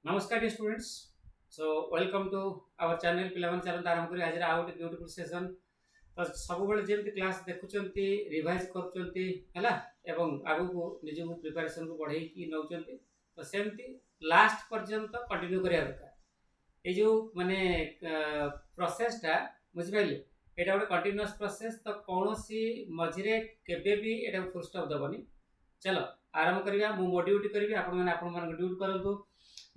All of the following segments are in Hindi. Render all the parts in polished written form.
नमस्कार dear students. So welcome to our channel पिलावन चैनल आरंभ करी आज आउ गोटे ब्यूटीफुल सेशन। तो सब बेले जेमती क्लास देखुचंती रिवाइज करचंती हैला एवं आगु को निज को प्रिपरेशन को बढ़ाई की नउचंती तो सेमती लास्ट पर्यंत कंटिन्यू करिया दरकार। ए जो माने प्रोसेस टा बुझि पाइले एटा गोटे कंटीन्यूअस प्रोसेस तो कोनोसी मझिरे केबे भी एटा फुल स्टॉप दबनी। चलो आरंभ करिया मु मोटिवेट करबी आपण मन ड्यूटी करंतु।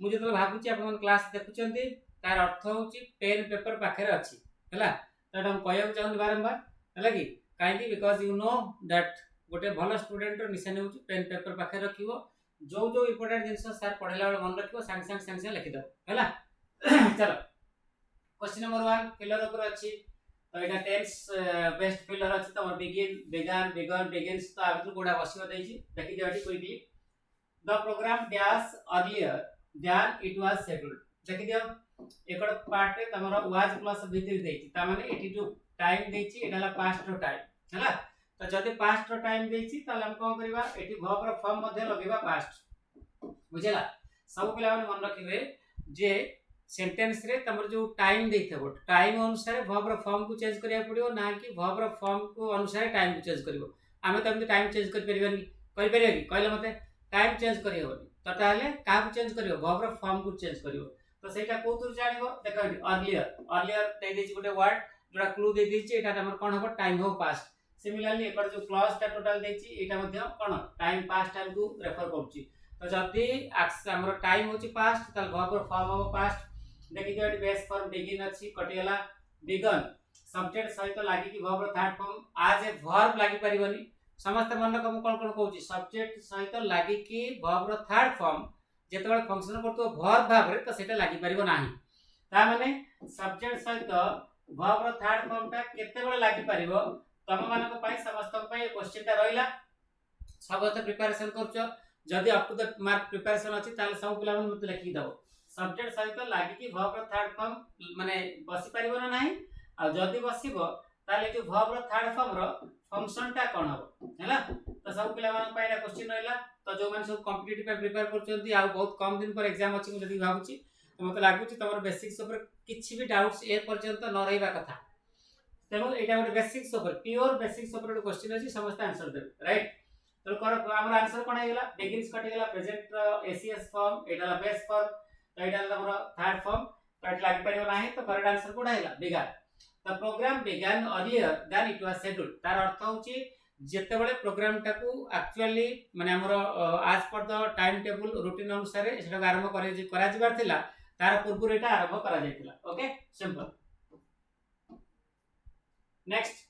मु जो भावुची आपण क्लास देखुचंती तार अर्थ होची पेन पेपर पाखरे अछि हैला। तो हम कहया चाहूँ बारंबार हैला कि काहे बिकॉज़ यू नो दैट गोटे भल स्टूडेंट निशानी होची पेन पेपर पाखरे रखिवो जो जो इंपोर्टेंट जिंस सर पढेला बेले मन रखिवो सांग सांग लिखि दो हैला। चलो क्वेश्चन नंबर 1 फिलर ऊपर अछि तो एटा टेंस बेस्ट फिलर अछि तो बिगिन बिगन बिगन बिगिन्स तो आगु गोडा बसियो दैछि देखि देबाटी quickly the program dash earlier than it was scheduled देखि दियो एकड़ पार्ट रे तमरो was प्लस भीतर देछि ता माने एटी जो टाइम देछि एटाला पास्ट रो टाइम हैला। तो जदि पास्ट रो टाइम देछि ताले हम कोन करबा एटी वर्ब रो फॉर्म मध्ये लगेबा पास्ट बुझेला। सब पिला माने मन रखिबे जे सेंटेंस रे तमरो जो टाइम देइथबो टाइम अनुसार वर्ब रो फॉर्म को चेंज करिया पड़ियो ना कि वर्ब रो फॉर्म को अनुसार टाइम को चेंज करबो। आमे त टाइम चेंज कर परिबानी करि परिबा कि कहले मते टाइम चेंज करि होबनी तो ताले का चेंज करियो वर्ब रो फॉर्म को चेंज करियो। तो सेटा कोथुर जानिबो देखो अर्लियर अर्लियर दे देछि गुटे वर्ड जोडा क्लू दे देछि एटा हमर कोन हबो टाइम हो पास्ट। सिमिलरली एकर जो क्लॉज टा टोटल देछि एटा मध्ये कोन टाइम पास्ट टाइम को रेफर करछि। तो जति हमर टाइम होछि पास्ट ताल वर्ब रो फॉर्म हो पास्ट देखि दियो एटी बेस फॉर्म बिगिन अछि कटियला बिगन सब्जेक्ट सहित लागि कि वर्ब रो थर्ड फॉर्म आज ए वर्ब लागि परिबनी समस्त मन को कोन कोन कहउची सब्जेक्ट सहित लागि कि वर्ब रो थर्ड फॉर्म जेतबेले फंक्शन करतो वर्ब भाव रे तो सेटा लागि परिबो नाही। ता माने सब्जेक्ट सहित वर्ब रो थर्ड फॉर्म ता केतेबेले लागि परिबो तम मान को पई समस्त को पई क्वेश्चन ता रहिला सबत प्रिपरेशन करछो जदी up to the mark preparation अछि ताले सब पिला मन मते लिखि दबो सब्जेक्ट सहित लागि कि वर्ब रो थर्ड फॉर्म माने बसी परिबो ना नाही आ जदी बसिबो ताले जो वर्ब रो थर्ड फॉर्म रो फंक्शन टा कोन हबो हैला। तो सब पिला मान पाइला क्वेश्चन रहिला तो जो माने सब कॉम्पिटिटिव पे प्रिपेयर करछंती आ बहुत कम दिन पर एग्जाम अछि जदी भाबुची तो मते लागुची तमर बेसिक्स ऊपर किछि भी डाउट्स ए पर्यंत न रहिबा कथा तेनो एटा ଗୋଟେ बेसिक्स ऊपर प्योर बेसिक्स ऊपर क्वेश्चन अछि समस्त आंसर देबे राइट। तो कर हमर आंसर कोन हेला बिगिंस कटि गेला प्रेजेंट एसीएस फॉर्म एटाला बेस फॉर्म तो एटाला हमर थर्ड फॉर्म तो एट लाग परिबो नाही तो करेक्ट आंसर कोन हेला begun. The program began earlier than it was scheduled तार अर्थ होची जेते बेले प्रोग्राम टाकू एक्चुअली माने हमरो आज पर द टाइम टेबल रूटीन अनुसार सेटा आरंभ करा जिबार थिला तार पूर्व एटा आरंभ करा जायतिला। ओके सिंपल नेक्स्ट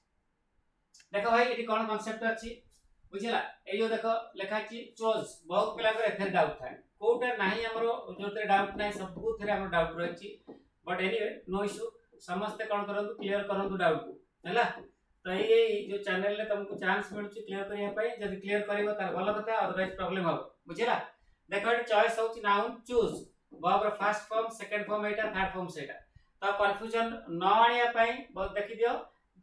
देखो भाई एटी कोन कांसेप्ट अछि बुझिला ए जो देखो लेखा छी चोज बहुत पिला को एथर डाउट थाए कोटा नाही हमरो जोतरे डाउट नाही सब थरे हमरो डाउट रहछि बट एनीवे नो इशू समस्त कोन करंतु क्लियर करंतु डाउट को हैला। तो ये जो चैनल ले तुमको चांस मिलछि क्लियर करिया पई जदी क्लियर करबो तार भलो कथा अदरवाइज प्रॉब्लम हो बुझिला। देखो एटी चॉइस होछि नाउन चूज वर्ब रो फर्स्ट फॉर्म सेकंड फॉर्म एटा थर्ड फॉर्म सेटा तो कंफ्यूजन न आनिया पई बहुत देखि दियो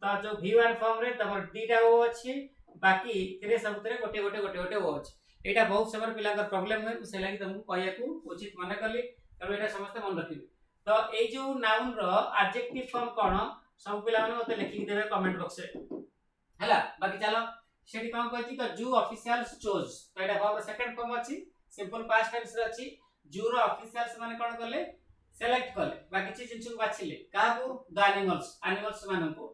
तो जो v1 फॉर्म रे तमर डीटा ओ अछि बाकी तिरे सब तरे गोटे ओ अछि एटा बहुत समय पिला का प्रॉब्लम है से लागि तुमको कहया को उचित माने करली तब एटा समस्त मन रखिबे। तो ए जो नाउन रो एडजेक्टिव फॉर्म कोन सब पिला माने मते लिखि देबे कमेंट बॉक्स रे हैला। बाकी चलो सेठी कोन कहछि तो जू ऑफिशियल्स चोज तो एटा वर्ब सेकंड फॉर्म अछि सिंपल पास्ट टेंस रे अछि जू रो ऑफिशियल्स माने कोन करले सेलेक्ट करले बाकी चीज जिंस को बाछिले काहू द एनिमल्स माने को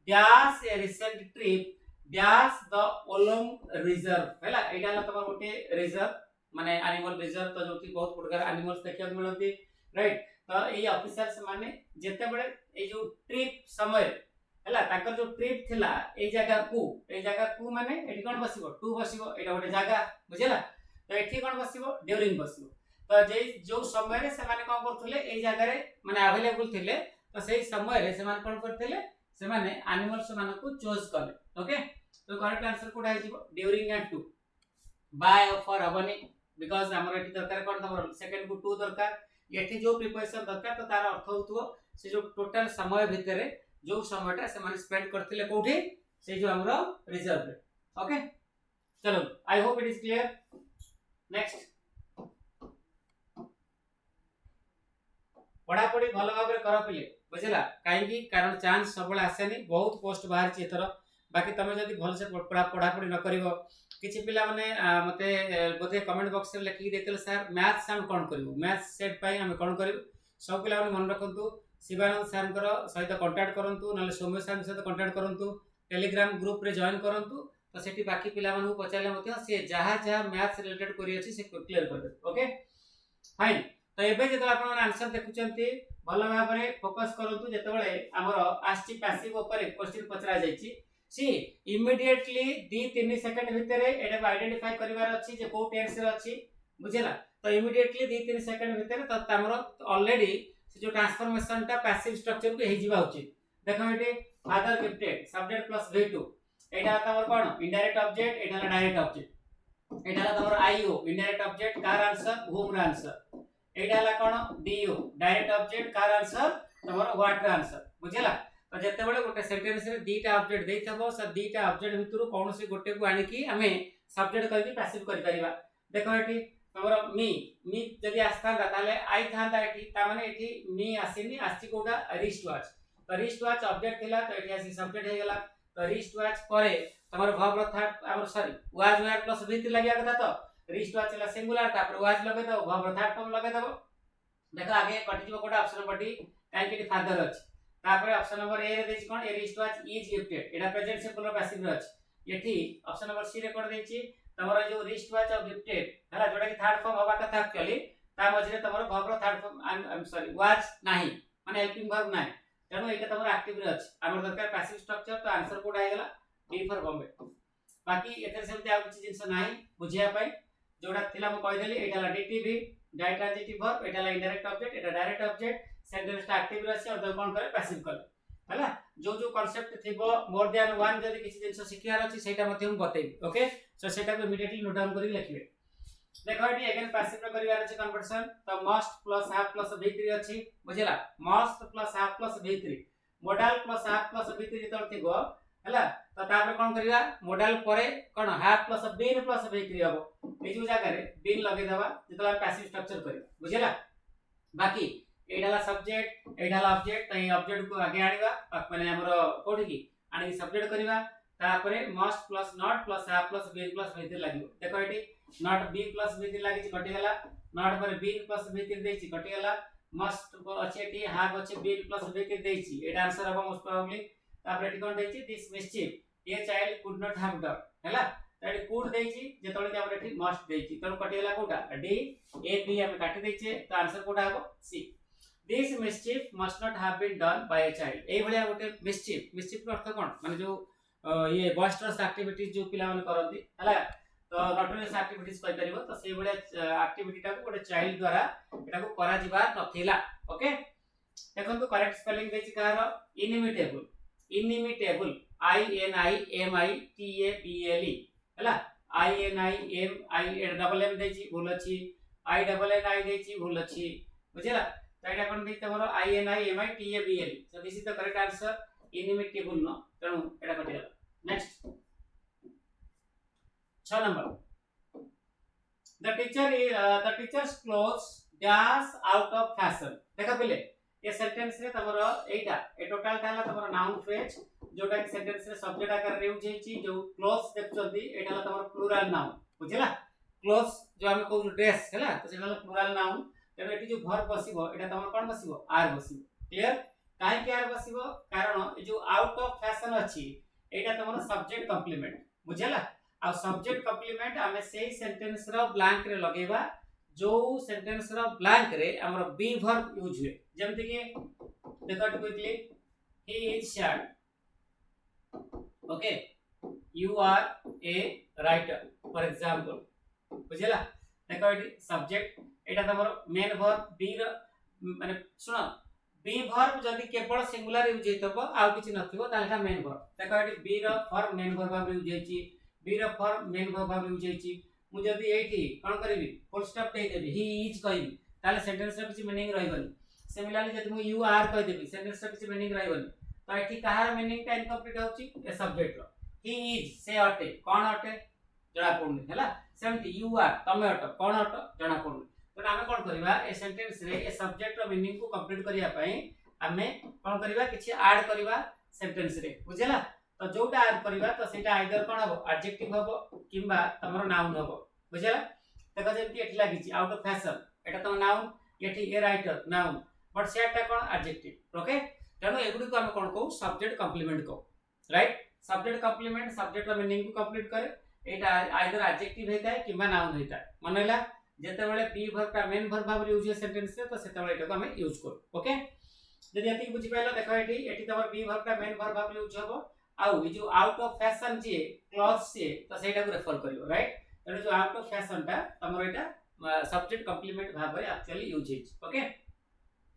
dash A recent trip dash the oolong reserve हैला एटा ला तमर गोटे रिजर्व माने एनिमल रिजर्व तो जोति बहुत प्रकार एनिमल्स देखिया मिलती राइट। तो ए ऑफिसर्स माने जेते बळे ए जो ट्रिप समय हैला ताकर जो ट्रिप थिला ए जगह को माने एठी कोन बसिबो टू बसिबो एटा गोटे जगह बुझिला। तो एठी कोन बसिबो ड्यूरिंग बसिबो तो जे जो समय रे से माने कोन करथले ए जगह रे माने अवेलेबल थिले तो सेही समय रे से माने कोन करथले से माने एनिमल्स माने को चूज करले। ओके तो करेक्ट आंसर कोडा है जीवो during and to by for हबनी बिकॉज़ हमर एठी दरकार कोन तमर सेकंड को टू दरकार एठी जो प्रिपरेशन दरकार तो तार अर्थ होतबो से जो टोटल समय भितरे जो समयटा से माने स्पेंड करथिले कोठी से जो हमरो रिजर्व रे। ओके चलो I hope it is clear next पढ़ापढ़ी भल भाव कर पिले बुझला कहीं कारण चांस सब आसेनी बहुत पोस्ट बाहर एथर बाकी तुम जब भल से पढ़ापढ़ी न कर किसी पिला माने मते बोधे कमेंट बॉक्स रे लिखि देते सर मैथ्स हम कौन करू मैथ्स सेट पाई हम कौन करू सब पिला माने मन रखंतु शिवानंद सर सहित कांटेक्ट करंतु नले सौम्य सर सहित कांटेक्ट करंतु टेलीग्राम ग्रुप रे जॉइन करंतु तो सेठी बाकी पिला मानू पचाले मते से जहा जहा मैथ्स रिलेटेड करी अछि से क्लियर कर दे ओके फाइन तो एबे जेतो आपण माने आंसर देखुचंती भल भाव रे फोकस करंतु जेते बेले हमर आस्टी पैसिव ऊपर क्वेश्चन पचरा जाईची सी इमीडिएटली 2-3 सेकंड भीतर एटा आइडेंटिफाई करिवार अछि जे को टेंस रे अछि बुझिला तो इमीडिएटली 2-3 सेकंड भीतर तो हमर ऑलरेडी से जो ट्रांसफॉर्मेशन टा पैसिव स्ट्रक्चर को हे जीवा उचित देखो एटे father gifted subject plus v2 एटा तमर कोन इनडायरेक्ट ऑब्जेक्ट एटा डायरेक्ट ऑब्जेक्ट एटा तमर आईओ इनडायरेक्ट ऑब्जेक्ट कार आंसर होम रा आंसर एटा ला कोन डीओ डायरेक्ट ऑब्जेक्ट कार आंसर तमर व्हाट रा आंसर बुझिला तो जते बेले गोटे सेंटेंस रे दीटा ऑब्जेक्ट देइथबो से दीटा ऑब्जेक्ट भितरु कोनोसी गोटे को आनी की हमें सब्जेक्ट करके पैसिव करि परिबा देखो एटी तमर मी जदी आस्था ताले आई थांदा एटी ता माने एटी मी आसीनी आस्ती कोडा रिस्ट वॉच ऑब्जेक्ट थिला तो एटी आसी सब्जेक्ट हे गेला तो रिस्ट वॉच परे तमर वर्ब थर्ड हमर sorry was were plus with लागिया कथा तो रिस्ट वॉच ला सिंगुलर तापर वाज लगे दो वर्ब थर्ड फॉर्म लगे दो देखो आगे कटि जो कोडा ऑप्शन नंबर डी काई के फादर अछि तापर ऑप्शन नंबर ए रे देछि कोन ए wrist watch is gifted Etah present simple passive रे अछि एठी ऑप्शन नंबर सी रे कोन देछि तमर जो रिस्ट वॉच ऑफ गिफ्टेड हला जोडा कि थर्ड फॉर्म हवा कथा एक्चुअली ता मझरे तमर verb third form I am sorry was नाही माने हेल्पिंग वर्ब नाही तेनो एटा तमर एक्टिव रे अछि हमर दरकार पैसिव स्ट्रक्चर तो आंसर कोड आइ गेला डी फॉर बॉम्बे बाकी एतर सेमते आ कुछ जिंस नाही बुझिया पाई जोडा थिला म कहि देली एटा ला डीटीवी डायरेक्ट ट्रांजिटिव वर्ब एटा ला इनडायरेक्ट ऑब्जेक्ट एटा डायरेक्ट ऑब्जेक्ट सेंटेंस टा एक्टिव रे अछि और कोन करे पैसिव करे हला जो जो कांसेप्ट थिबो मोर देन वन जदी किछि जिंस सिखियार अछि सेटा मते हम बतेबी ओके सो सेटा को इमीडिएटली नोट डाउन करि लिखिबे देखो एटी अगेन पैसिव रे करिवार अछि कन्वर्जन तो must plus have plus v3 अछि बुझिला must plus have plus v3 modal plus have plus v3 जतल थिबो हला तो तापर कोन करिया मॉडल परे कोन have plus been plus v3 हबो ए जो जागा रे बीन लगे दबा जतला पैसिव स्ट्रक्चर करिया बुझिला बाकी एडाला सब्जेक्ट एडाला ऑब्जेक्ट तई ऑब्जेक्ट को आगे आनिबा माने हमरो कोठी की आनी सब्जेक्ट करिबा तापरे must plus not plus have plus been plus v3 लागियो देखो एटी नॉट बी प्लस v3 लागि छि कटि गेला नॉट पर बीन प्लस v3 देइ छि कटि गेला मस्ट अछि एटी हाफ अछि बीन प्लस v3 देइ छि एटा आंसर हबो मोस्ट प्रोबब्ली तापर एटी कोन देइ छि this mischief a child could not have done हैला एटी कुड देइ छि जेतोले कि हमर एटी मस्ट देइ छि तनो कटि गेला कोटा डी ए बी हम काटि देइ छि तो आंसर कोटा हबो see this mischief must not have been done by a child ए भलिया गोटे मिस्चिफ अर्थ कोन माने जो ये बॉयस्टरस एक्टिविटीज जो पिला मन करंती हला तो नॉटोरियस एक्टिविटीज कहि परिबो तो से भलिया एक्टिविटी टा को गोटे चाइल्ड द्वारा एटा को करा जिबा नथिला ओके देखन तो करेक्ट स्पेलिंग देछि कार inimitable I N I M I T A B L E हला I N I M I double M देछि भूल अछि आई डबल एन आई देछि भूल अछि बुझिला तो एटा कोन देछि तमरो I N I M I T A B L E so this is the correct answer inimitable no तणु एटा कटिला next 6 number the teacher's clothes dash out of fashion देखा पहले ये सेंटेंस रे तमरो एटा ए टोटल ताला तमरो नाउन फ्रेज जोटा कि सेंटेंस रे सब्जेक्ट आकार रे यूज हेची जो क्लोथ्स देखछोदी एटा ला तमरो प्लुरल नाउन बुझिला क्लोथ्स जो हम कहू ड्रेस हैला तो सेटा ला प्लुरल नाउन तेनो एटी जो verb बसिबो Etah तमरो cone बसिबो are बसिबो clear काहे के आर बसिबो कारण ए जो आउट ऑफ फैशन अछि एटा तमरो सब्जेक्ट कॉम्प्लीमेंट बुझिला आ सब्जेक्ट कॉम्प्लीमेंट हमें सेही सेंटेंस रो ब्लैंक रे लगेबा जो सेंटेंस रो ब्लैंक रे हमर बी वर्ब यूज हुए जेमति कि देखो quickly he is short okay you are a writer for example बुझिला देखो एटी सब्जेक्ट एटा तमर मेन वर्ब बी रो माने सुनो बी वर्ब जदी केवल सिंगुलर यूज हेतबो आ किछि नथिबो तालका मेन वर्ब देखो एटी बी रो फॉर मेन वर्ब यूज हेची बी रो फॉर मेन वर्ब यूज हेची मु जदी एठी कोन करबी full stop they Devi he is कहबी ताले सेंटेंस रो किछि मीनिंग रहइबनी सिमिलरली जदी मु यू आर कह देबी सेंटेंस रो किछि मीनिंग रहइबनी तो एठी कहार मीनिंग टा इनकम्प्लीट होची a subject row he is से अटे कोन अटे जणा पडनी हैला सेमति यू आर तमे अट कोन अट जणा पडनी तो आमे कोन करबा ए सेंटेंस रे ए सब्जेक्ट रो मीनिंग को कंप्लीट करिया पई आमे कोन करबा किछि ऐड करबा सेंटेंस रे बुझला। तो जोटा ऐड करबा तो सेटा आइदर कोन हबो एडजेक्टिव हबो किंबा तमरो नाउन हबो बुझला। देखो जेंति एठी लागि छि आउट ऑफ फैशन एटा तो नाउन एठी ए राइटर नाउन बट सेटा कोन एडजेक्टिव ओके। तनो एगुडी को हम कोन को सब्जेक्ट कॉम्प्लीमेंट को राइट। सब्जेक्ट कॉम्प्लीमेंट सब्जेक्ट रो मीनिंग को कंप्लीट करे एटा आइदर एडजेक्टिव हेता है किंबा नाउन हेता है। मनैला जेते बेले बी वर्ब का मेन वर्ब भाव यूज है सेंटेंस रे तो सेते बेले एटा को हम यूज करू ओके। जदि एति बुझि पाइलो देखो एठी एठी तमर बी वर्ब का मेन वर्ब भाव यूज हबो आउ ए जो out of fashion J clause से तो सेटा को रेफर करियो राइट। तने जो आउट ऑफ फैशन ता तमर एटा सब्जेक्ट कॉम्प्लीमेंट भाव रे एक्चुअली यूज है okay.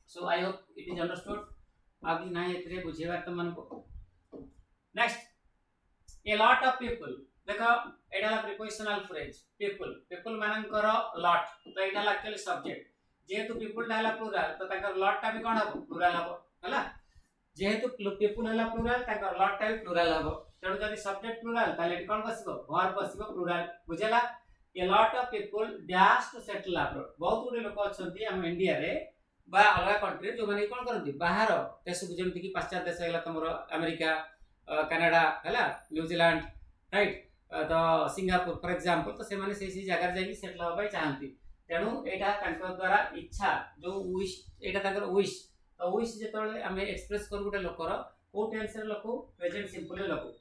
So I hope it is understood. आगे नाही एतरे बुझेबार त मन को। Next A lot of people देखो एटा ला प्रीपोजिशनल फ्रेज पीपल पीपल मानकर लॉट तो एटा ला एक्चुअली सब्जेक्ट जेहेतु पीपल डाला प्लूरल तो ताकर लॉट टा भी कोन हबो प्लूरल हबो हला। जेहेतु पीपल हला प्लूरल ताकर लॉट टा भी प्लूरल हबो तेणु जदि सब्जेक्ट प्लूरल ताले कोन बसिबो वर्ब बसिबो प्लूरल बुझला। A lot of people dash to settle abroad बहुत गुडी लोक अछंती हम इंडिया रे बा अलगा कंट्री जो माने कोन करंती बाहर देश जेमति कि पाश्चात्य देश हला तमरो अमेरिका कनाडा हला न्यूजीलैंड राइट तो सिंगापुर फॉर एग्जांपल तो से माने से जगह जाई सेटल होबा चाहंती तेणु एटा तांकर द्वारा इच्छा जो विश एटा तांकर विश तो विश जेतले हमें एक्सप्रेस कर गुटे लोकर को टेंस रे लखो प्रेजेंट सिंपल लखो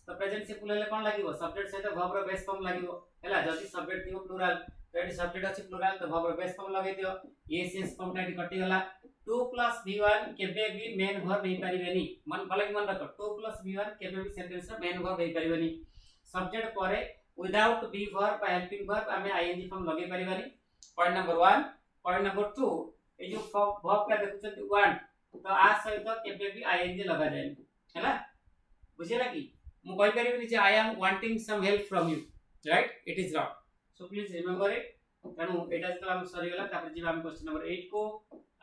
तो प्रेजेंट सिंपल ले कोन लागिवो सब्जेक्ट सहित वर्ब रो बेस फॉर्म लागिवो हला। जदि सब्जेक्ट थियो प्लूरल तो एटी सब्जेक्ट अछि प्लूरल तो वर्ब रो बेस फॉर्म लगे दियो एस एस फॉर्म टाइट कटि गला 2 + v1 केबे भी मेन वर्ब हे परिबेनी मन भले मन रख 2 + v1 केबे भी सेंटेंस रो मेन वर्ब हे परिबेनी। सब्जेक्ट परे without B verb helping verb हमें आईएनजी फॉर्म लगे परिबानी पॉइंट नंबर 1। पॉइंट नंबर 2 ए जो वर्ब का देखुछन वांट तो आ सहित केबे भी आईएनजी लगा जाय हैला बुझिला कि मु कहि परिबेनी जे I am wanting some help from you right it is wrong. So please remember it. तनु एटा जतला हम सरी गला तापर जीवा हम क्वेश्चन नंबर 8 को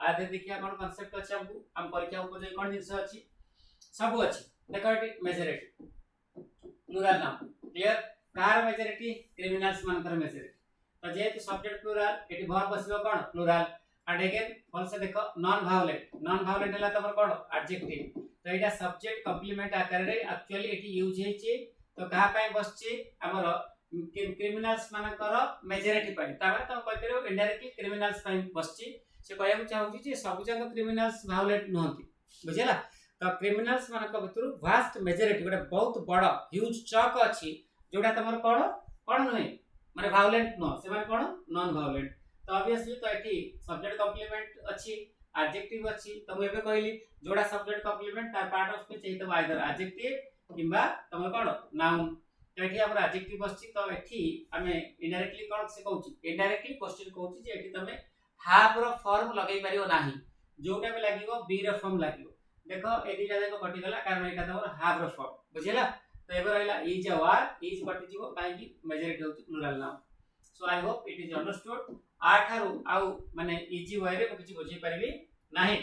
आधे देखिया कोन कांसेप्ट अछि हम परीक्षा उपजय कोन जिंस अछि सब अछि देखो एटी मेजॉरिटी प्लूरल नाम क्लियर कार मेजॉरिटी क्रिमिनल्स मानकर मेजॉरिटी तो जेहेतु सब्जेक्ट प्लूरल एटी वर्ब बसिबो कोन प्लूरल एंड अगेन फॉल से देखो नॉन वायलेंट हला तमर कोन एडजेक्टिव तो एटा सब्जेक्ट कॉम्प्लीमेंट आकार रे एक्चुअली एटी यूज हेछि तो कहा पय बसछि हमर क्रिमिनल्स मानकर मेजॉरिटी पय ताबे तो कहि करियो इनडायरेक्टली क्रिमिनल्स पय बसछि से कहया चाहूछि जे सब जंग क्रिमिनल्स वायलेंट नहंती बुझला। तो क्रिमिनल्स मानक भितर वास्ट मेजॉरिटी गोटे बहुत बड़ ह्यूज चक अछि जोटा तमर कोन कोन नहे माने वायलेंट न से माने कोन नॉन वायलेंट तो ऑब्वियसली तो एठी सब्जेक्ट कॉम्प्लीमेंट अछि एडजेक्टिव अछि तो मैं एबे कहली जोड़ा सब्जेक्ट कॉम्प्लीमेंट तार पार्ट ऑफ स्पीच तो आइदर एडजेक्टिव किंबा तमर कोन नाउन तो एठी हमर एडजेक्टिव अछि तो एठी हमें इनडायरेक्टली कोन से कहउछि इनडायरेक्टली क्वेश्चन कहउछि जे एठी तमे हाफ रो फॉर्म लगाई परियो नाही जोटा भी लागिवो बी रो फॉर्म लागिवो देखो ए दिटा देखो कटि गला कारण एटा तमर हाफ रो फॉर्म बुझिला। तो एबे रहला इज आवर इज कटि जीवो काहे कि मेजॉरिटी होछि plural noun. So I hope it is understood. आठारु आउ माने इजी वे रे किछि बुझी परिबी नाही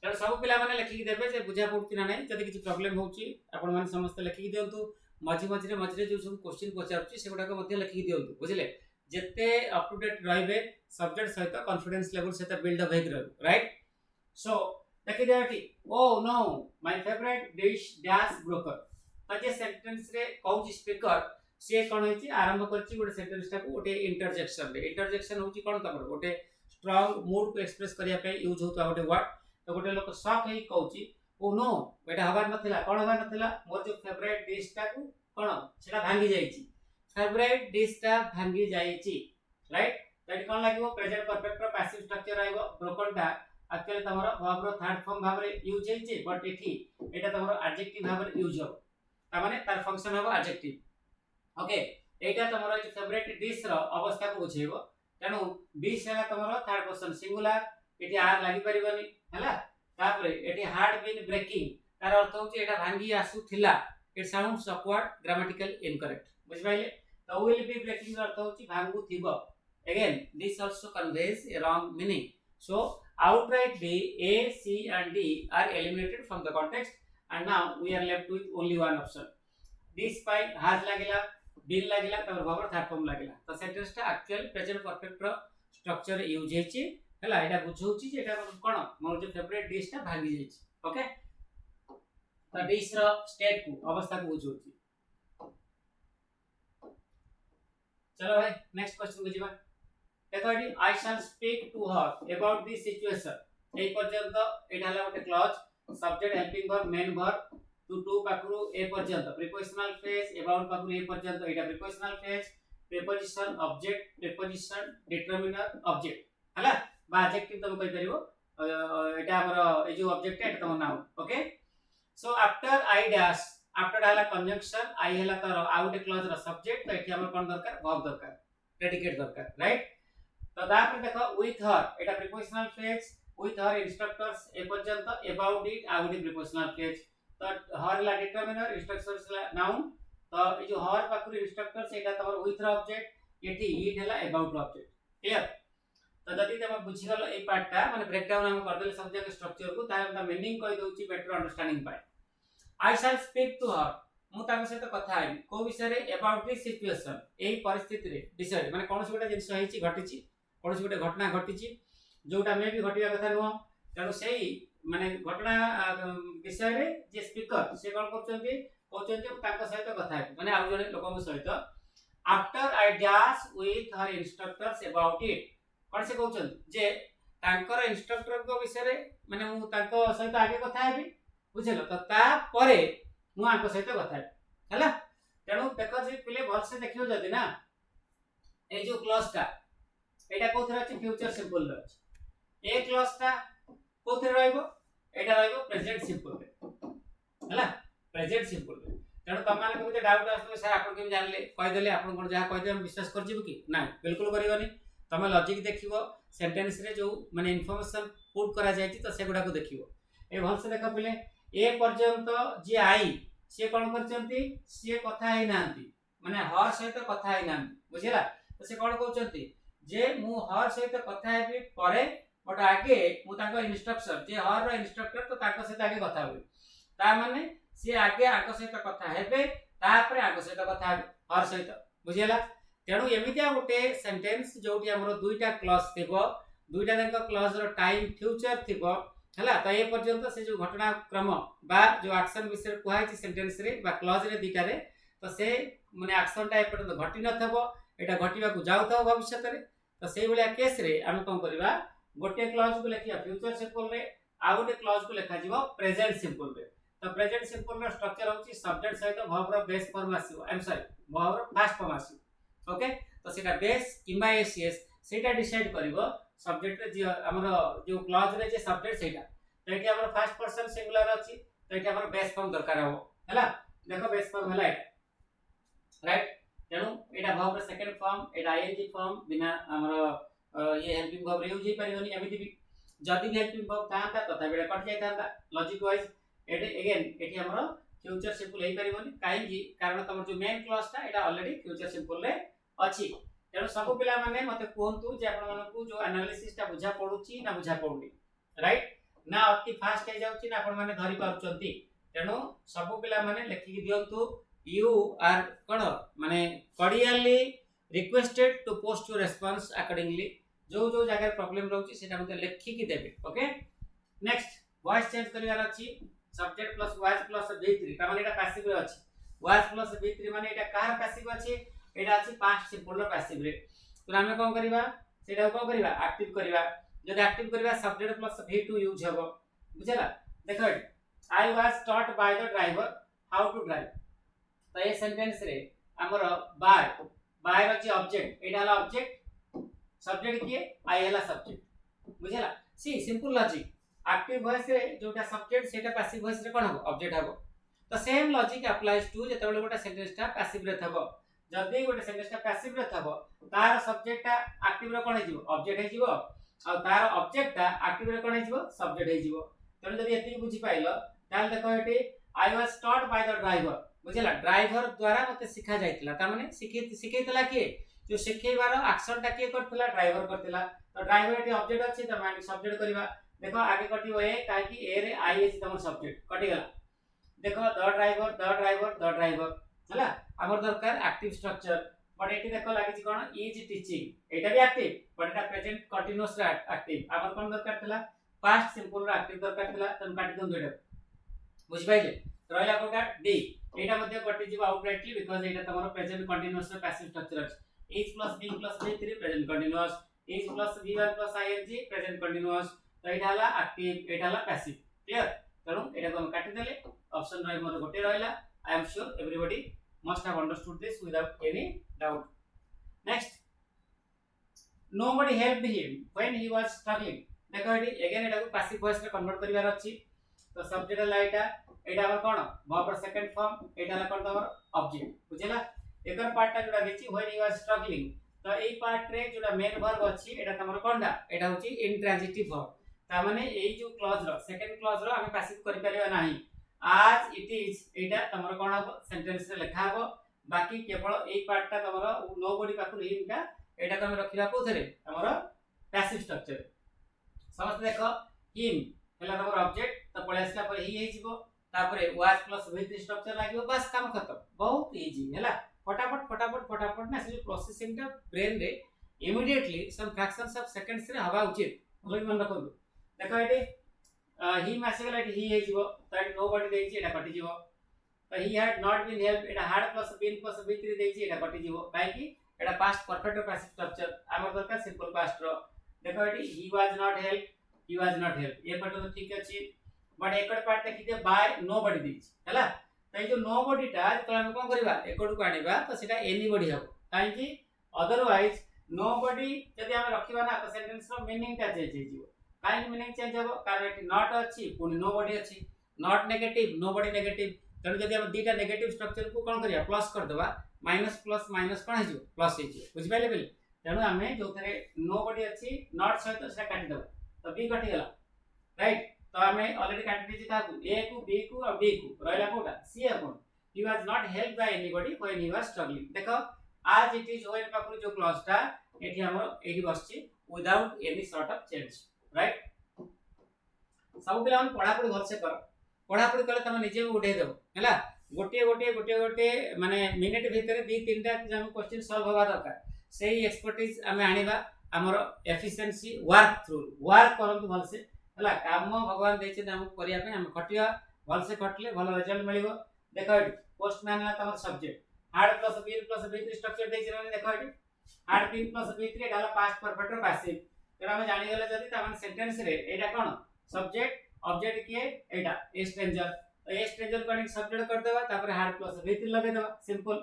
तर सब पिला माने लिखि के देबे जे बुझा पड़ती ना नाही जदी किछि प्रॉब्लम होछि आपण माने समस्त लिखि के दियंतु मझे जो सब क्वेश्चन पचारछि सेगुडा को मध्ये लिखि के दियंतु बुझिले जेते अप टू डेट रहबे सब्जेक्ट सहित कॉन्फिडेंस लेवल सेता बिल्ड अप हेक रहबे राइट। सो देखि देटी oh no my favourite dish dash broken तजे सेंटेंस रे कहउछि स्पीकर से कोन होछि आरंभ करछि गोटे सेंटेंस टा को गोटे इंटरजेक्शन होछि कोन तमर गोटे स्ट्रांग मूड को एक्सप्रेस करिया पे यूज होता गोटे वर्ड तो गोटे लोक शॉक हेई कहउछि ओ नो बेटा हबार नथिला कोन हबार नथिला मोर जो फेवरेट डिश टा को कोन सेटा भांगी जाईछि फेवरेट डिश टा भांगी जाईछि राइट। दैट कोन लागिवो प्रेजेंट परफेक्ट रो पैसिव स्ट्रक्चर आइबो ब्रोकन टा एक्चुअली तमरो वर्ब रो थर्ड फॉर्म भाव रे यूज हेछि बट एठी एटा तमरो एडजेक्टिव भाव रे यूज हो ता माने तार फंक्शन हो एडजेक्टिव ओके। एटा तमरो फेवरेट डिश रो अवस्था को बुझेबो तेनु डिश है तमरो थर्ड पर्सन सिंगुलर एठी आर लागि परिबनी हला तापरे एठी हार्ड बीन ब्रेकिंग तार अर्थ होछि एटा भांगी आसुथिला it sounds awkward grammatical incorrect बुझ पाइले तो विल बी ब्रेकिंग अर्थ होछि भांगु थिबो again this also conveys a wrong meaning so outrightly A C and D are eliminated from the context and now we are left with only one option this by has लागला बिल लागला तब वर्ब थर्ड फॉर्म लागला तो सेंटेंस टा एक्चुअल प्रेजेंट परफेक्ट रो स्ट्रक्चर यूज हेची हला एटा बुझौची जे एटा कोन मोर जो फेवरेट डिश ता भागी जाईची ओके तो डिश रो स्टेट को अवस्था को बुझौची चलो भाई नेक्स्ट क्वेश्चन को जीवा देखो एटी I shall speak to her about this situation ए पर्यंत एटा हला गोटे clause subject helping verb main verb to पाखरु ए पर्यंत प्रीपोजिशनल फ्रेज अबाउट पाखरु ए पर्यंत एटा prepositional phrase preposition object preposition determiner object हला बा एडजेक्टिव तुम कहि परिबो एटा हमर ए जो ऑब्जेक्ट है एटा तुम noun okay so after I dash after हला कंजंक्शन आई हला तर आउट क्लॉज रो सब्जेक्ट तो एठी हमर कोन दरकार वर्ब दरकार प्रेडिकेट दरकार राइट तो दापर देखो विथ हर एटा prepositional phrase with her instructors ए पर्यंत about it out prepositional phrase तो हर ला डिटरमिनर इंस्ट्रक्टर्स ला नाउन तो ए जो हर पाखरु इंस्ट्रक्टर्स एटा तमर विथ रो ऑब्जेक्ट एठी इट हला अबाउट ऑब्जेक्ट क्लियर तो जति तम बुझी गलो ए पार्टटा माने ब्रेकडाउन हम कर देले सब जगह स्ट्रक्चर को तार मीनिंग कहि दउची बेटर अंडरस्टैंडिंग पाए आई शैल स्पीक टू हर मु ताक सहित कथा है को विषय रे अबाउट दिस सिचुएशन एही परिस्थिति रे डिसाइड माने कोनस गोटा जिंस होईची घटिची कोनस गोटे घटना घटिची जोटा मे भी घटिया कथा नुह तेणु सेही माने घटना विषय रे जे स्पीकर से कोन करचंती कहचंती ताक सहित कथा है माने आ जने लोकन सहित after I dash with her instructors about it कोन से कहचंती जे तांकर इंस्ट्रक्टर को विषय रे माने मु तांको सहित आगे कथा हेबी बुझलो तो ता परे मु आंको सहित कथा हैला तेणु देखो जे पिले भल से देखियो जदी ना ए जो क्लॉज ता एटा कोथरा अछि फ्यूचर सिंपल रे अछि ए क्लॉज ता कोथरे रहइबो एटा रहइबो प्रेजेंट सिंपल रे हैला प्रेजेंट सिंपल रे तेणु तमाने को डाउट आसबे सर आपन केम जानले कहि देले आपन कोन जहा कहि दे हम विश्वास कर जिवो कि ना बिल्कुल करिवनी तमे लॉजिक देखिवो सेंटेंस रे जो माने इंफॉर्मेशन पुट करा जायति तो सेगुडा को देखिवो ए भल से देखो पिले ए पर्यंत जे आई से कोन करचंती से कथा है नांती माने हर सहित कथा है नांती बुझिला तो से कोन कहउचंती जे मु हर सहित कथा हेबी परे बट आगे मु ताको इंस्ट्रक्टर जे हर रो इंस्ट्रक्टर तो ताको सहित आगे कथा होई ता माने से आगे आको सहित कथा हेबे तापरे आको सहित कथा हर सहित बुझिला तेणु एमितिया गोटे सेंटेंस जोटी हमरो दुईटा क्लॉज थिबो दुईटा जंक क्लॉज रो टाइम फ्यूचर थिबो हला तो ए पर्यंत से जो घटना क्रम बा जो एक्शन विषय कुहाई छि सेंटेंस रे बा क्लॉज रे दीटा रे तो से माने एक्शन टाइप पर्यंत घटी न थबो एटा घटिबा को जाउथो भविष्य रे तो सेही बलिया केस रे हम कोन करबा गोटे क्लॉज को लेखिया फ्यूचर सिंपल रे आ गोटे क्लॉज को लेखा जीवो प्रेजेंट सिंपल रे तो प्रेजेंट सिंपल रो स्ट्रक्चर होची सब्जेक्ट सहित वर्ब रो बेस फॉर्म आसीबो आई एम सॉरी वर्ब रो फास्ट फॉर्म आसीबो ओके तो सेटा बेस किबा एसएस सेटा डिसाइड करिवो सब्जेक्ट रे जे हमर जो क्लॉज रे जे सब्जेक्ट सेटा तो एटी हमर फर्स्ट पर्सन सिंगुलर अछि तो एटी हमर बेस फॉर्म दरकार हो हला देखो बेस फॉर्म हला राइट तेनु एटा वर्ब रो सेकंड फॉर्म एटा आईएनजी फॉर्म बिना हमर ये हेल्पिंग वर्ब रे यूज हे परिबनी एमिति भी जदी भी हेल्पिंग वर्ब थांता तथा बेडा कट जाय थांता लॉजिक वाइज एटे अगेन एटी हमर फ्यूचर सिंपल हे परिबनी काहे कि कारण तमर जो मेन क्लॉज ता एटा ऑलरेडी फ्यूचर सिंपल रे अछि तेनु सब पिला माने मते कोहंतु जे आपण मानकू जो एनालिसिस ता बुझा पडुची ना बुझा पडुनी राइट ना अति फास्ट हे जाउची ना आपण माने धरि पाउचंती तेनु सब पिला माने लेखि दियंतु यू आर कोन माने cordially requested to post your response accordingly जो जो जगह प्रॉब्लम रहउची सेटा मते लेखि कि देबे ओके नेक्स्ट वॉइस चेंज करिवार अछि subject plus voice plus v3 त माने एटा पैसिव रे अछि वॉइस प्लस v3 माने एटा कार पैसिव अछि एटा अछि पास्ट सिंपल रो पैसिव रे तो हमें कोन करिवा सेटा कोन करिवा एक्टिव करिवा जदि एक्टिव करिवा सब्जेक्ट प्लस v2 यूज हबो बुझला देखो I was taught by the driver how to drive तो ये सेंटेंस रे हमर बाय रो जे ऑब्जेक्ट एटा हला ऑब्जेक्ट सब्जेक्ट किए आई हला सब्जेक्ट बुझला सी सिंपल लॉजिक एक्टिव वॉइस रे जोटा सब्जेक्ट सेटा पैसिव वॉइस रे कोन हबो ऑब्जेक्ट हबो तो सेम लॉजिक अप्लाइज टू जेतेबेले गोटा सेंटेंस ता पैसिव रे थबो जदि गोटे सेंटेंस ता पैसिव रे थबो तार सब्जेक्ट ता एक्टिव रे कोन हे जिवो ऑब्जेक्ट हे जिवो आ तार ऑब्जेक्ट ता एक्टिव रे कोन हे जिवो सब्जेक्ट हे जिवो तने जदि एति बुझी पाइलो ताल देखो एटी आई was taught by the driver बुझला ड्राइवर द्वारा मते सिखा जायतिला ता माने सिखैतला के जो सिखैबार एक्शन ता के करथिला ड्राइवर करथिला तो ड्राइवर एटी ऑब्जेक्ट अछि त माने सब्जेक्ट करबा देखो आगे कटियो ए काहे कि ए रे आई इज तमर सब्जेक्ट कटि गला देखो द ड्राइवर हला हमर दरकार एक्टिव स्ट्रक्चर बट एटी देखो लागि कोन इज टीचिंग एटा भी active but Etah present continuous active आमर कोन दरकार थिला पास्ट सिंपल रो एक्टिव दरकार थिला तन काटी दन दुइटा बुझ पाइले रहला कोटा डी एटा मध्ये कटि जीव आउटराइटली बिकॉज़ एटा तमरो प्रेजेंट कंटीन्यूअस रो पैसिव स्ट्रक्चर अछि is plus be plus v3 present continuous is plus v1 plus ing present continuous तो एटा हला एक्टिव एटा हला पैसिव क्लियर तणु एटा को हम काटि देले ऑप्शन रै मोर गोटे रहला I am sure everybody must have understood this without any doubt next nobody helped him when he was struggling देखो एटी अगेन एटा को पैसिव वॉइस रे कन्वर्ट करिवार अछि तो सब्जेक्ट हला एटा हमर कोन वर्ब रो सेकंड फॉर्म एटा हला कोन हमर ऑब्जेक्ट बुझिला एकर पार्ट ता जोडा देछि when he was struggling तो एई पार्ट रे जोडा मेन वर्ब अछि एटा हमर कोनडा एटा होछि इंट्रांजिटिव वर्ब ता माने एई जो क्लॉज रो सेकंड क्लॉज रो हम पैसिव करि परिबा नाही आज इट इज एटा हमर कोन हो सेंटेंस रे लिखा हो बाकी केवल एई पार्ट ता हमर नोबडी पाखु हिम का एटा हम रखिबा कोथरे हमर पैसिव स्ट्रक्चर समझ देखो हिम हला हमर ऑब्जेक्ट तो पळे आसला पर ही हेजिबो तापरे was plus v3 स्ट्रक्चर लागियो बस काम खत्म बहुत इजी हैला फटाफट ना से जो प्रोसेसिंग टा ब्रेन रे immediately some fractions of seconds रे हवा उचित भलो मन रखो देखो एटी ही मासेगला एटी ही हेजिबो तो एटी नोबडी देछि एटा कटि जिवो तो he had not been help एटा had plus been plus v3 देछि एटा कटि जिवो काहे कि एटा पास्ट परफेक्ट पैसिव स्ट्रक्चर हमर दरकार सिंपल पास्ट रो देखो eighty he was not help ये पट तो ठीक अछि बट एकड़ पार्ट देखिते बाय नोबडी देछि हैला तो ये जो नोबडी टा तो हम कोन करबा एकड़ को आनिबा तो सेटा एनीबॉडी हबो काहे कि अदरवाइज नोबडी जदि हम रखिबा ना तो सेंटेंस रो मीनिंग टा चेंज हे जिवो काहे मीनिंग चेंज हबो कारण एटी नॉट अछि पुनी नोबडी अछि नॉट नेगेटिव नोबडी नेगेटिव तण जदि हम दीटा नेगेटिव स्ट्रक्चर को कोन करिया प्लस कर देबा माइनस प्लस माइनस कोन हे जिवो प्लस हे जिवो बुझ पाइले बेले तणु हमें जो थरे नोबडी अछि नॉट सहित सेटा काटि देबा तो बी कटि गेला राइट तो हमें ऑलरेडी काटि दिछि ताकू ए को बी को और डी को रहला कोटा सी अपन he was not helped by anybody when he was struggling देखो आज इट इज व्हेन पाखु जो क्लॉज टा एठी हमर एठी बसछि without any sort of change right सब पिला हम पढ़ा पढ़ी भल से कर पढ़ा पढ़ी कले तमे निजे उठे देबो हैला गोटे माने मिनिट भीतर दी तीनटा हम क्वेश्चन सॉल्व होबा दरकार सेही एक्सपर्टीज हमें आनिबा हमर एफिशिएंसी वर्क करंतु भल से हला काम भगवान देछे हम करिया पे हम खटिया भल से खटले भल रिजल्ट मिलिबो देखो एटी पोस्टमैन हला तमर subject had plus been plus v3 structure देछि माने देखो eighty hard been plus v3 डाला पास्ट परफेक्ट और पैसिव तेरा हम जानि गेले जदी त हम सेंटेंस रे एटा कोन सब्जेक्ट ऑब्जेक्ट के एटा ए स्ट्रेंजर तो ए स्ट्रेंजर को एक सब्जेक्ट कर देबा तापर हार्ड प्लस v3 लगे देबा सिंपल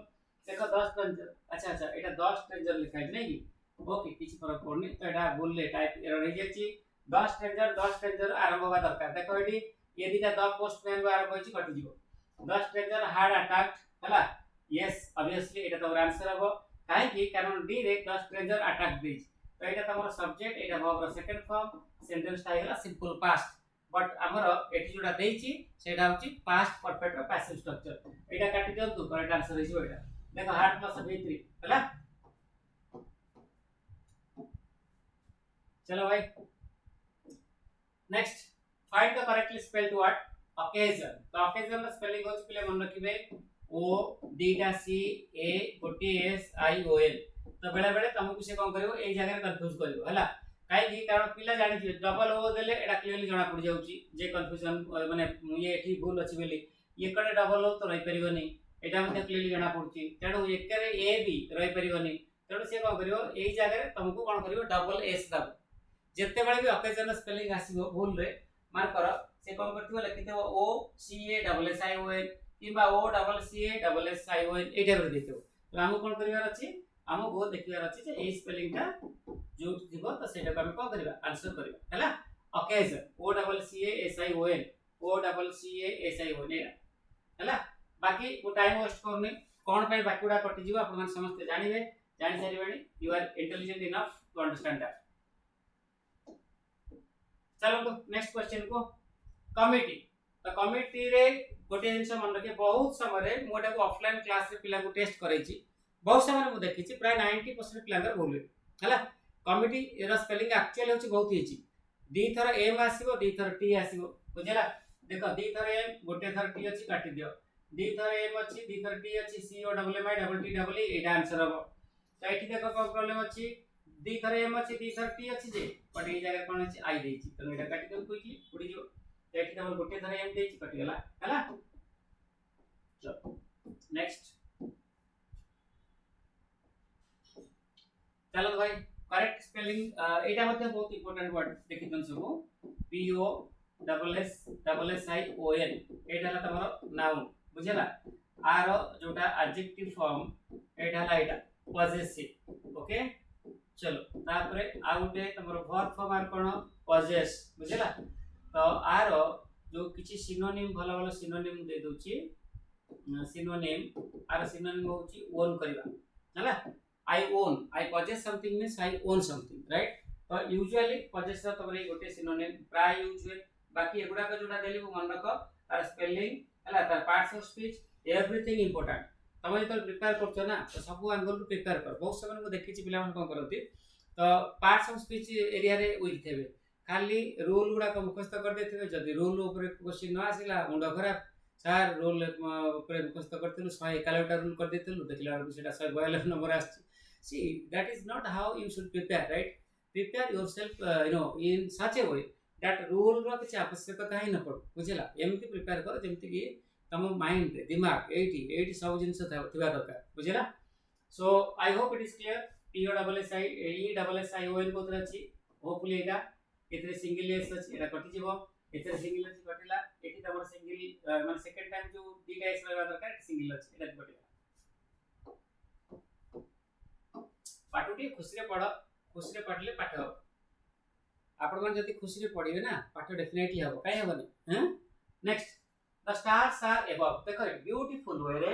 देखो 10 स्ट्रेंजर अच्छा एटा 10 स्ट्रेंजर लिखा है नै कि ओके किछ फरक पड़नी तो एटा बोलले टाइप एरर हे जेछि 10 स्ट्रेंजर आरंभ होबा दरकार देखो एटी यदि ता 10 पोस्टमैन आरंभ होछि कटि जिवो 10 स्ट्रेंजर हार्ड अटैक हला यस ऑब्वियसली एटा तोर आंसर हबो काहे कि कारण डी रे 10 स्ट्रेंजर अटैक देछि तो एटा तमरो सब्जेक्ट एटा वर्ब रो सेकंड फॉर्म सेंटेंस टा हेला सिंपल पास्ट बट हमरो एटी जोडा देछि सेटा होछि पास्ट परफेक्ट रो पैसिव स्ट्रक्चर एटा काटि दियंतु करेक्ट आंसर हे जिवो एटा देखो हार्ड प्लस v3 हला चलो भाई next find the correctly spelled word occasion तो occasion द स्पेलिंग होच पहिले मन रखिबे o डीटा c a गोटी s i o n तो बेले बेले तुमको से कोन करिवो ए जगह कंफ्यूज करिवो हला काई कि कारण पिला जानि कि डबल o देले एटा क्लियरली जणा पड़ जाउची जे कंफ्यूजन माने ये एठी भूल अछि बेली ये कड़े डबल o तो रहि परिवनी एटा मते क्लियरली जणा पड़ची तेडो एकरे a b रहि परिवनी तेडो से कोन करिवो ए जगह तुमको कोन करिवो डबल s दब जेते बेले भी occasion स्पेलिंग आसीबो भूल रे मान कर से कोन करथिबो लिखितबो o c a double s i o n किबा o double c a double s i o n एटा कर देथिबो तो हमहु कोन करिवार अछि हमहु देखिवार अछि जे ए स्पेलिंग ता जो थिबो तो सेटा हम कोन करिवा आंसर करिवा हैला occasion o double c a s i o n o double c a s i o n हैला बाकी वो टाइम वेस्ट करनी कोन पे बाकीडा कटि जीव अपन समस्त जानिबे जानि सारिबानी you are intelligent enough to understand that चलो तो नेक्स्ट क्वेश्चन को कमिटी तो कमिटी रे गोटे जिंस मन रखे बहुत समय रे मोटा को ऑफलाइन क्लास रे पिला को टेस्ट करै छी बहुत समय रे मु देखि छी प्राय 90% पिला कर बोले हला कमिटी एरा स्पेलिंग एक्चुअली होची बहुत इजी दी थर एम आसीबो दी थर टी आसीबो बुझला देखो दी थर एम गोटे थर टी अछि काटि दियो दी थर एम अछि दी थर टी अछि C O double M I double T double E एटा आंसर हबो तो एठी देखो को प्रॉब्लम अछि दी थर एम अछि दी थर टी अछि जे बट ए जगह कोन अछि आई देछि त एटा काटि कर क्विकली उडी जो एठी तमर गोटे थर एम देछि कटि गेला हला चलो नेक्स्ट चलो भाई करेक्ट स्पेलिंग एटा मध्ये बहुत इंपोर्टेंट वर्ड देखि दन सब P O double S I O N एटा हला तमर नाउन बुझला आर जोटा एडजेक्टिव फॉर्म एटा हला एटा पॉसेसिव ओके चलो तापरे आ गोटे तमर वर्ब फॉर्म आर कोन पॉसेस बुझला तो आर जो किछि सिनोनिम भलो भलो सिनोनिम दे दोची सिनोनिम आर सिनोनिम होची ओन करबा हला I own I possess something means I own something right तो usually possess रा तमरे गोटे सिनोनिम प्राय यूज हुए बाकी एगुडा का जोटा देली मन रख तार स्पेलिंग हला तार parts of speech everything important तमे तो प्रिपेयर करछो ना तो सब एंगल टू प्रिपेयर कर बहुत समय को देखि छि पिला मन कोन करथि तो पार्ट्स ऑफ स्पीच एरिया रे वीक थेबे खाली रूल गुडा को मुखस्त कर देथिबे जदी रूल ऊपर क्वेश्चन न आसिला मुंड खराब सर रूल ऊपर मुखस्त करथिलु 151 रूल कर देथिलु देखला सेटा 142 नंबर आछि see that is not how you should prepare right prepare yourself in such a way that rule रो किछ आवश्यकता ही न पड़ बुझला एमति प्रिपेयर कर जेमति कि तम माइंड रे दिमाग एटी सब जिंस थिबा दरकार बुझला so I hope it is clear P O double S I O N कोतरा छी होपफुली एटा एतरे सिंगल एस अछि एटा कटि जिवो एतरे सिंगल एस कटिला एटी तमर सिंगल माने सेकंड टाइम जो दीटा एस रहबा दरकार सिंगल अछि एटा कटिला पाठटी खुशी रे पढ़ले पाठ हो आपण मन जति खुशी रे पढ़िबे ना पाठ डेफिनेटली हो काई होबनी हैं next the stars are above देखो ब्यूटीफुल वे रे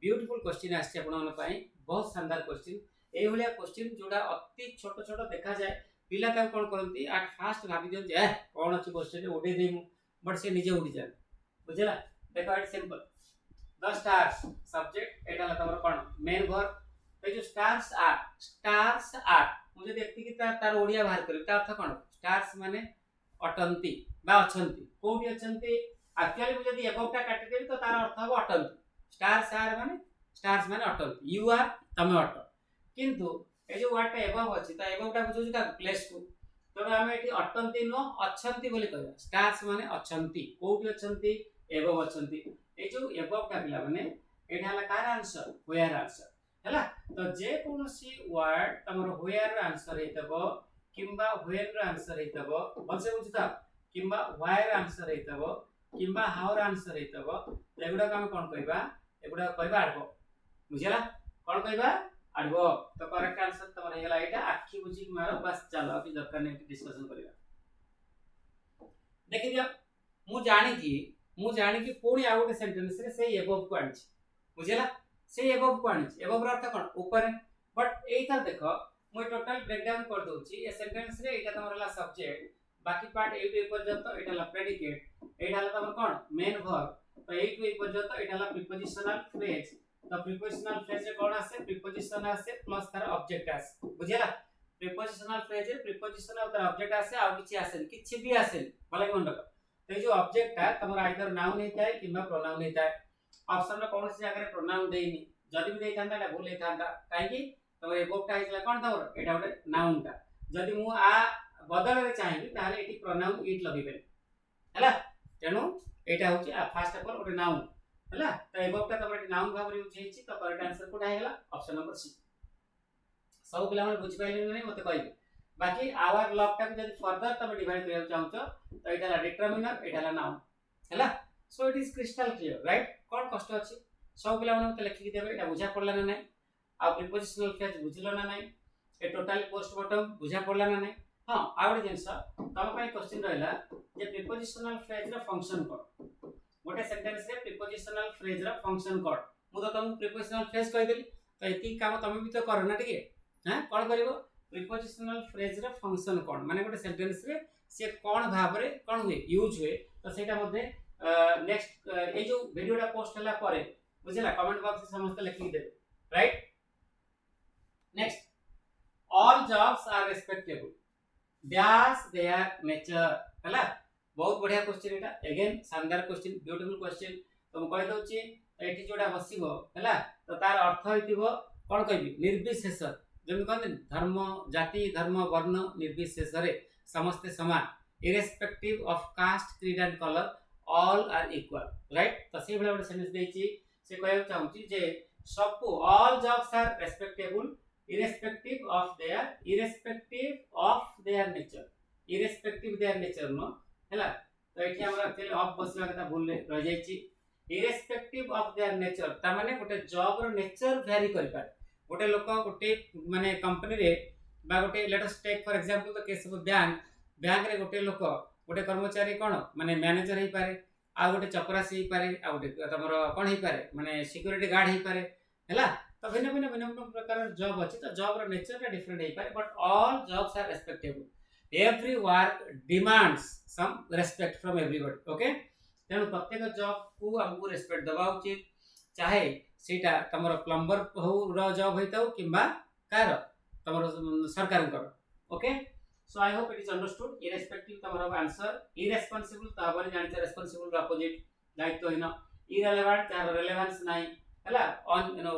ब्यूटीफुल क्वेश्चन आछि आपण मन पई बहुत शानदार क्वेश्चन ए होलिया क्वेश्चन जोडा अति छोट छोट देखा जाए पिला का कोन करंती एट फास्ट भाबी दियो जे कोन अछि क्वेश्चन उडे देमु बट से निजे उडी जाय बुझला देखो it simple the stars subject एटा ला तमर कोन मेन वर्ब तो जो स्टार्स आर मुझे देखती कि तार ओडिया बाहर करी ता अर्थ कोन स्टार्स माने अटंती बा अछंती कोठी अछंती एक्चुअली मुझे यदि एबवटा काटि देबी तो तार अर्थ हो अटंती स्टार्स माने अटंती यू आर तमे अट किंतु ए जो वर्ड एबव अछि ता एबवटा बुझु का प्लेस को तो हम एठी अटंती नो अछंती बोली कहबा स्टार्स माने अछंती कोठी अछंती एबव अछंती ए जो एबवटा पिला माने एठा ला कार आंसर वेयर आंसर हला तो जे कोनोसी वर्ड तमरो वेयर रो आंसर हेतबो किंबा वेयर रो आंसर हेतबो बसे बुझता किंबा वायर आंसर हेतबो किंबा हाउ रो आंसर हेतबो एगुडा हम कोन कहबा एगुडा कहबा आडबो बुझला कोन कहबा आडबो तो करेक्ट आंसर तमर हेला एटा आखी बुझी मारो बस चलो अभी दरकार नै डिस्कशन करिया देखि दिया मु जानि कि पूरी आ गोटे सेंटेंस रे से एबव को आछि बुझला से एबव को आछि एबव अर्थ कोन ऊपर बट एइथा देखो मु टोटल ब्रेक डाउन कर दोछि ए सेंटेंस रे एटा तमरला सब्जेक्ट बाकी पार्ट ए टू पर्यंत एटा ला प्रेडिकेट एटा ला तमर कोन मेन वर्ब तो ए टू पर्यंत एटा ला प्रीपोजिशनल फ्रेज तो प्रीपोजिशनल फ्रेज रे कोन आसे प्रीपोजिशन आसे प्लस तार ऑब्जेक्ट आसे बुझिला प्रीपोजिशनल फ्रेज रे प्रीपोजिशन और तार ऑब्जेक्ट आसे आ किछि भी आसे भले मन रख तो जो ऑब्जेक्ट है तमर आइदर नाउन हेताय किबा प्रोनाउन हेताय ऑप्शन रे कोन से जगह प्रोनाउन देइनी जदि भी देइथांता एटा भूल हेथांता काहे कि तमर एबवटा हिसला कोन तमर एटा गोटे नाउन ता जदि मु आ बदल रे चाहिबी ताले एटी प्रोनाउन इट लगिबे हला तेनु एटा होची फर्स्ट ऑफ ऑल गोटे नाउन हला तो एबवटा तमर एटी नाउन भाबरे यूज हेछि तो करेक्ट आंसर कोडा हेला ऑप्शन नंबर सी सब पिला मन बुझि पाइले नै मते कहबे बाकी आवर लॉग टा जदि फर्दर तमे डिवाइड करिया चाहछो तो एटा ला डिटरमिनर एटा ला नाउन हला so it is crystal clear right कोन कष्ट अछि सब पिला मन मते लिखि देबे एटा बुझा पड़ला ना नै आ प्रीपोजिशनल फ्रेज बुझलो ना नै ए टोटल पोस्ट बॉटम बुझा पड़ला ना नै हां आउट जेंस तम पई क्वेश्चन रहला जे प्रीपोजिशनल फ्रेज रा फंक्शन कोड गोटे सेंटेंस रे प्रीपोजिशनल फ्रेज रा फंक्शन कोड मु तो तुम प्रीपोजिशनल फ्रेज कहि देली तो एती काम तमे भी तो करो ना ठीक है हां कोन करिवो प्रीपोजिशनल फ्रेज रा फंक्शन कोड माने गोटे सेंटेंस रे से कोन भाबरे कोन हुए यूज हुए तो सेटा मध्ये नेक्स्ट ए जो वीडियोटा पोस्ट हला परे बुझला कमेंट बॉक्स में समस्त लिखि दे right next all jobs are respectable dash their nature हला बहुत बढ़िया क्वेश्चन एटा अगेन शानदार क्वेश्चन ब्यूटीफुल क्वेश्चन तुम कहि दउची एठी जोडा बसिबो हला तो तार अर्थ होइतिबो कोन कहबी निर्विशेष जमी कहते धर्म जाति धर्म वर्ण निर्विशेष समस्ते समान irrespective of caste creed and colour all are equal right. तो से गोटे सेंटेंस देछि से कहया चाहूची जे सब all jobs are respectable irrespective of their nature नो हैला। तो एठी हमरा एक्चुअली ऑफ बसला कथा भूल रह जाईची irrespective of their nature ता माने गोटे जॉब रो नेचर वेरी करि पारे। गोटे लोक गोटे माने कंपनी रे बा गोटे let us take for example the case of bank रे गोटे लोक गोटे कर्मचारी कोन माने मैनेजर हे पारे आ गोटे चपरासी हे पारे आ गोटे तमरो कोन हे पारे माने सिक्योरिटी गार्ड हे पारे हैला। तो भिन्न प्रकार जॉब अच्छी तो जॉब रो नेचर डिफरेंट है पारे but all jobs are respectable every work demands some respect from everybody okay. तेणु प्रत्येक जॉब को हमको रेस्पेक्ट दबा उचित चाहे सेटा तमरो प्लम्बर हो रो जॉब होइताउ किबा कार तमरो सरकार कर okay. So I hope it is understood irrespective तमरो आंसर इरेस्पोंसिबल ताबरे जानिते रेस्पोंसिबल रो अपोजिट दायित्वहीन इरेलेवेंट तार रेलेवेंस नाही हैला ऑन यू नो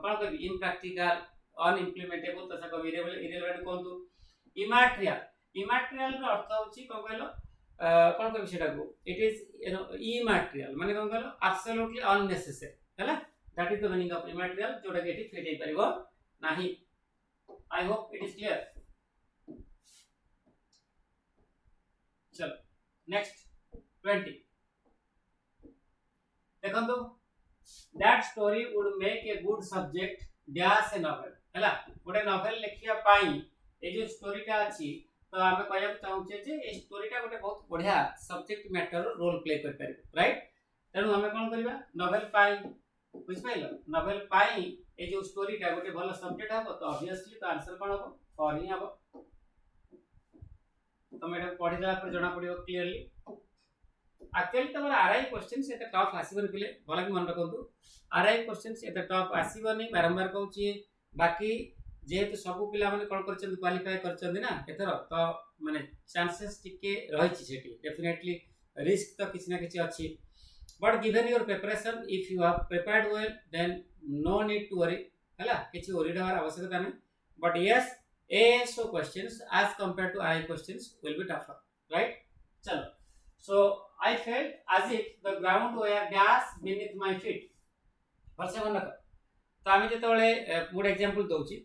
कोन कहबी इम्प्रैक्टिकल अनइम्प्लीमेंटेबल तसा कहबी इरेलेवेंट कोंतु इमैटेरियल रो अर्थ होची कोन कहलो कोन कहबी सेटा को इट इज यू नो इमैटेरियल माने कोन कहलो एब्सोल्युटली अननेसेसरी हैला that is the meaning of इमैटेरियल जोटा के एठी फिट हे परिबो नाही। आई होप इट इज क्लियर। चलो नेक्स्ट 20 देखो तो that story would make a good subject dash a novel हैला गोटे नोवेल लिखिया पाई ए जो स्टोरीटा अछि तो हमें कहया चाहूचे जे ए स्टोरीटा गोटे बहुत बढ़िया सब्जेक्ट मैटर रोल प्ले कर पारे राइट। तेनु हमें कोन करबा नोवेल पाई बुझ पाइलो नोवेल पाई ए जो स्टोरीटा गोटे भलो सब्जेक्ट हबो तो ऑब्वियसली तो आंसर कोन हबो फॉर ही हबो। तो मैडम पढि देला पर जणा पडियो क्लियरली एक्चुअली तमर आरआई क्वेश्चंस एते टफ आसीबन पिले भला कि मन रखंतु आरआई क्वेश्चंस एते टफ आसीबनी बारंबार कहउची बाकी जेहेतु सब पिला माने कोन करचंदी क्वालिफाई करचंदी ना एथर तो माने चांसेस टिके रहिछि सेठी डेफिनेटली रिस्क तो किछ ना किछ अछि but given your preparation if you have prepared well then no need to worry हला किछ वरी होवार आवश्यकता नै but yes ASO questions as compared to RI questions will be tougher right। चलो so I felt as if the ground were dash beneath my feet वर्षे मन रख। तो आमे जेतबेले गुड एग्जांपल दउची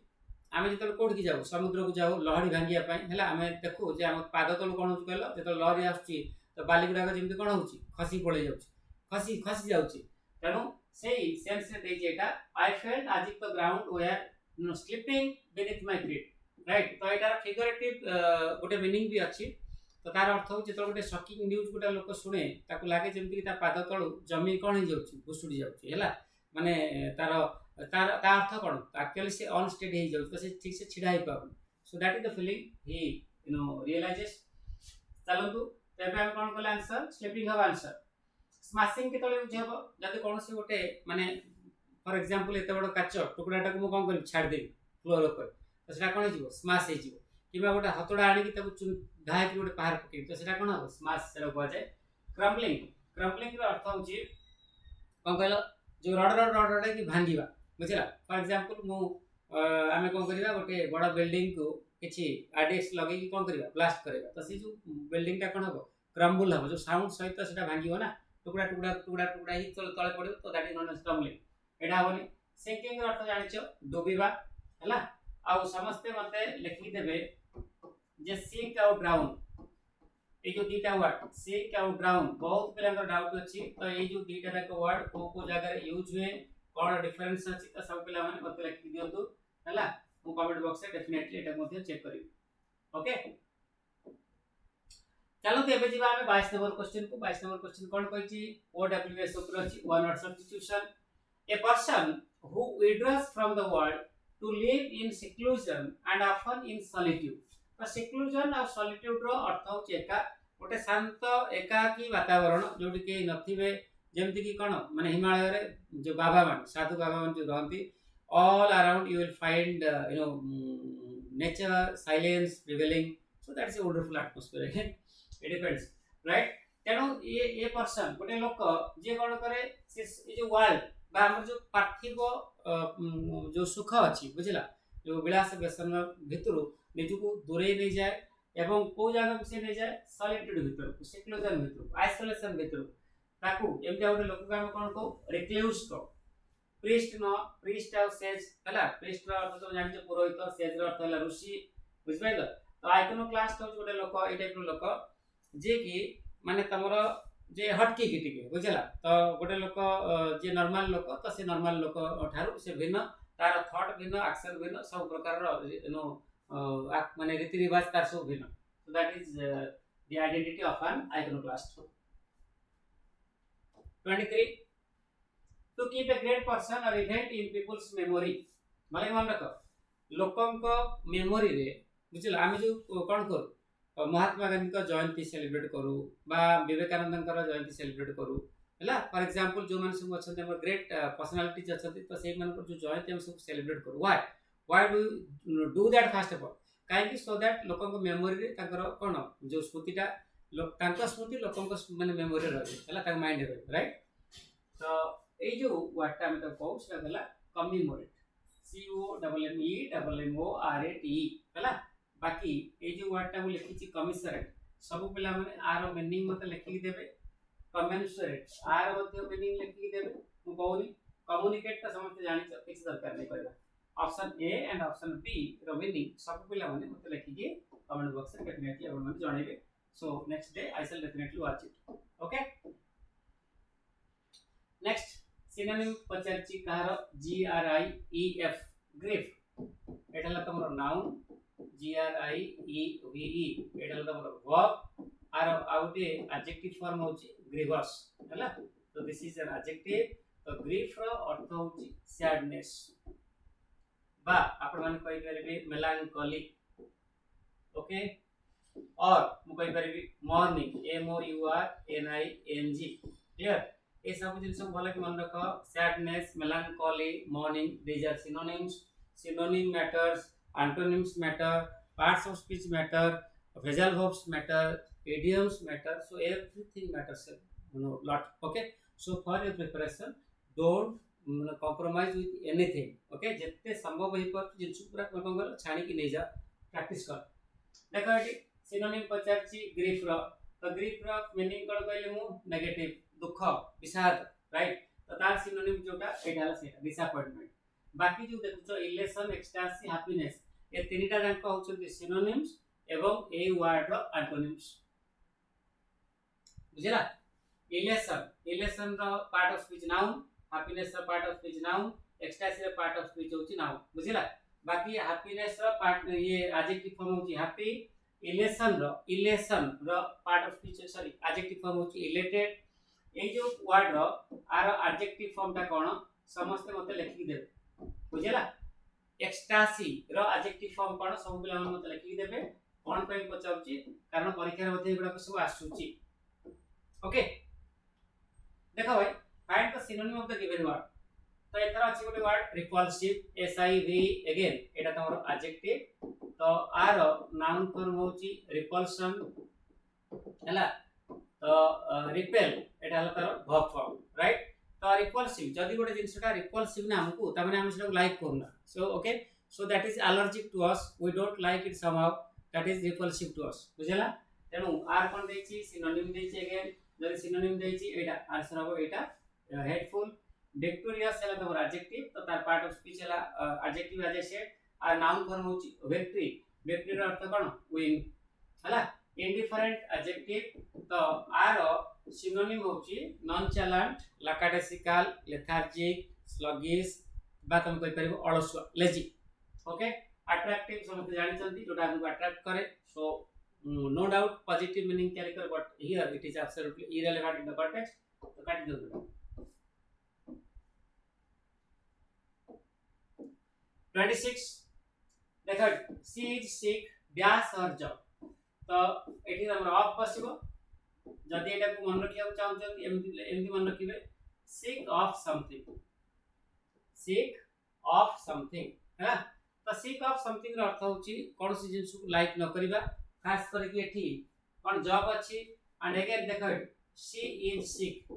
आमे जेतबेले कोड की जाऊ समुद्र को जाऊ लहरी भांगिया पई हला आमे देखू जे हम पाद तल कोन होची कहलो जेतो लहरी आछी तो बाली गुडा जेमति कोन होची खसी पळे जाउची खसी जाउची तेनु सेही सेंस रे देई जेटा I felt as if the ground were slipping beneath my feet right. तो एटार फिगरेटिव गोटे मीनिंग भी अछि तो तार अर्थ हो जेतो गोटे शॉकिंग न्यूज़ गोटे लोक सुने ताकू लागे जेमति कि ता पाद तळु जमी कोन ही जाउची भुसुडी जाउची हैला माने तार तार ता अर्थ कोन एक्चुअली से अनस्टेडी हे जाउची तो से ठीक से छिडा हे पाउ so that is the feeling he you know realizes. चलंतु तेबे हम कोन कले आंसर स्लिपिंग हब आंसर स्मैशिंग के तळे बुझ हबो जदि कोनसी गोटे माने फॉर एग्जांपल एते बडो काच टुकड़ाटा को मु कोन करि छाड़ देबी फ्लोर ऊपर तो सेटा कोन हिजो स्मैश हे जिवो किबा गोटे हतोडा आनी कि तबु घाय कि गोटे पहाड़ पके तो सेटा कोन हो स्मैश सेरा को जाय। क्रम्बलिंग रो अर्थ होची कोन कहलो जो रड की भांगीबा बुझला फॉर एग्जांपल मु आमे कोन करिबा गोटे बडा बिल्डिंग को किछि आरडीएक्स लगे कि कोन करिबा ब्लास्ट करिबा तो से जो बिल्डिंग ता कोन हो क्रम्बल हो जो साउंड सहित सेटा भांगीबो ना टुकड़ा ही तळे पड़िबो तो that is known as crumbling. एडा होनी सिंकिंग रो अर्थ जानिचो डुबीबा हैला आउ समस्ते मते लिखि देबे जे सिंक आउ ड्राउन ए जो दीटा वर्ड सिंक आउ ड्राउन बहुत पिलांकर डाउट अछि तो ए जो दीटा तक वर्ड को जगह रे यूज हुए कोन डिफरेंस अछि तो सब पिला माने मते लिखि दियंतु हैला मु कमेंट बॉक्स रे डेफिनेटली एटा मध्ये चेक करिवि ओके। चलो तो एबे जीवा हमें 22 नंबर क्वेश्चन को 22 नंबर क्वेश्चन कोन कहछि OWS ऊपर अछि one word substitution a person who withdraws from the world to live in seclusion and often in solitude। तो seclusion और solitude रो अर्थ होचे एका गोटे शांत एकाकी वातावरण जोटी के नथिबे जेमति की कोन माने हिमालय रे जो बाबा मान साधु बाबा मान जो रहंती all around you will find you know nature silence prevailing so that is a wonderful atmosphere again it depends right। तेनो ये पर्सन गोटे लोक जे कोन करे से जो वर्ल्ड बा हमर जो पार्थिव जो सुख अछि बुझिला जो विलास व्यसन भितर निजको दूरे नहीं जाए एवं को जगह को से नहीं जाए सॉलिट्यूड भितर को सेक्युलरिज्म भितर आइसोलेशन भितर ताकू एमती गोटे लोक को आम कौन कहू रिक्ल्यूज कहू प्रीस्ट न प्रीस्ट आ सेज हला प्रीस्ट रो अर्थ तो जानि पुरोहित सेज रो अर्थ हला ऋषि बुझबाइल तो आइकोनोक्लास्ट हो गोटे लोक ए टाइप रो लोक जे कि माने तमरो जे हटकी की टिके बुझला तो गोटे लोक जे नॉर्मल लोक तो से नॉर्मल लोक ठारू से भिन्न तार थॉट भिन्न एक्शन भिन्न सब प्रकार रो नो माने रीति रिवाज तार सब भिन्न so that is the identity of an iconoclast 23 to keep a great person or event in people's memory माने मन रख लोकंक मेमोरी रे बुझला आमे जो कोन करू महात्मा गांधी का जयंती सेलिब्रेट करू बा विवेकानंद का जयंती सेलिब्रेट करू हला फॉर एग्जांपल जो मन सब अछन हमर ग्रेट पर्सनालिटीज अछन तो से मन को जो जयंती हम सब सेलिब्रेट करू why do that first of all काहे कि सो दैट लोकंक मेमोरी रे ताकर कोन जो स्मृतिटा लोक तांका स्मृति लोकंक माने मेमोरी रे हला ताक माइंड रे राइट तो ए जो वर्डटा हम तो कहू से हला कमेमोरेट COMMEMORATE हला बाकी ए जो वर्डटा मु लिखि छि कमिसरेट सब पिला माने आर मीनिंग मते लिखि देबे कमेंसरेट आर मते मीनिंग लिखि देबे मु कहूनी कम्युनिकेट त समस्त जानि छ किछ दरकार नै करबा option A and option B रो मीनिंग सब पिला माने मते लिखि के कमेंट बॉक्स रे डेफिनेटली अपन माने जणेबे so next day I shall definitely watch it okay next synonym पचारची कहार GRIEF ग्रीफ एटाला तमरो नाउन GRIEVE एटाला तमरो वर्ब आर आउटे एडजेक्टिव फॉर्म होची ग्रीवस हला तो दिस इज एन एडजेक्टिव तो ग्रीफ रो अर्थ होची सैडनेस बा आपण माने कहि परबे मेलांकोली ओके और मु कहि परबी मॉर्निंग MOURNING क्लियर ए सब जिन भल कि मन रख sadness melancholy mourning these are synonyms synonym matters antonyms matter parts of speech matter phrasal verbs matter idioms matter so everything matters lot okay so for your preparation don't compromise with anything okay जत्ते संभव होई पर जिन पूरा कोन छाणी की नहीं जा प्रैक्टिस कर देखो एटी सिनोनिम पचारची ग्रीफ रो तो ग्रीफ रो मीनिंग कोन कहले मु नेगेटिव दुख विषाद राइट तो तार सिनोनिम जोटा एटाला से डिसअपॉइंटमेंट बाकी जो देखो इलेशन एक्सटेंसी हैप्पीनेस ये तीनटा जांक होचन सिनोनिम्स एवं ए वर्ड रो एंटोनिम्स बुझला इलेशन रो part of speech noun happiness रो part of speech noun ecstasy रो पार्ट ऑफ स्पीच होची नाउन बुझला बाकी हैप्पीनेस रो पार्ट ये एडजेक्टिव फॉर्म होची हैप्पी इलेशन रो part of speech sorry adjective form होची इलेटेड ए जो वर्ड रो आर एडजेक्टिव फॉर्म ता कोन समस्त मते लिखि देबे बुझला एक्सटेंसी रो एडजेक्टिव फॉर्म कोन सब पिला मते लिखि देबे कोन पय पचाउची कारण परीक्षा रे मते एगुडा सब आसुची ओके देखो भाई find the synonym of the given word तो एथरा अछि गोटे वर्ड रिपल्सिव SIV अगेन एटा तमरो एडजेक्टिव तो आर नाउन फॉर्म होची रिपल्शन हला तो रिपेल एटा हला तार वर्ब फॉर्म राइट तो रिपल्सिव जदी गोटे जिंसटा रिपल्सिव ना हमकु त माने हम सेटा लाइक करना so okay so that is allergic to us we don't like it somehow that is repulsive to us बुझला तेनु आर कोन देछि सिनोनिम देछि अगेन जदी सिनोनिम देछि एटा आंसर हो एटा हेटफुल विक्टोरियस हला तमर एडजेक्टिव तो तार पार्ट ऑफ स्पीच हला एडजेक्टिव एज ए सेड आर नाउन फॉर्म होछि विक्ट्री विक्ट्री रो अर्थ कोन विन हला इंडिफरेंट एडजेक्टिव तो आर सिनोनिम होछि नॉनचैलेंट लाकाडेसिकल लेथार्जिक स्लगिश बा तुम कहि परबो अलसुआ लेजी ओके अट्रैक्टिव समझ जानि चंती जोटा हमको अट्रैक्ट करे सो no doubt positive meaning character but here it is absolutely irrelevant in the context तो काट दो 26 देखो she is sick dash her job तो एठी हमर ऑफ पसिबो जदी एटा को मन रखिया चाहू एमती मन रखिबे sick of something है तो sick of something रो अर्थ होची कोन सी जिंस को लाइक न करिबा खास करके एठी कोन जॉब अछि एंड अगेन देखो शी इज सिक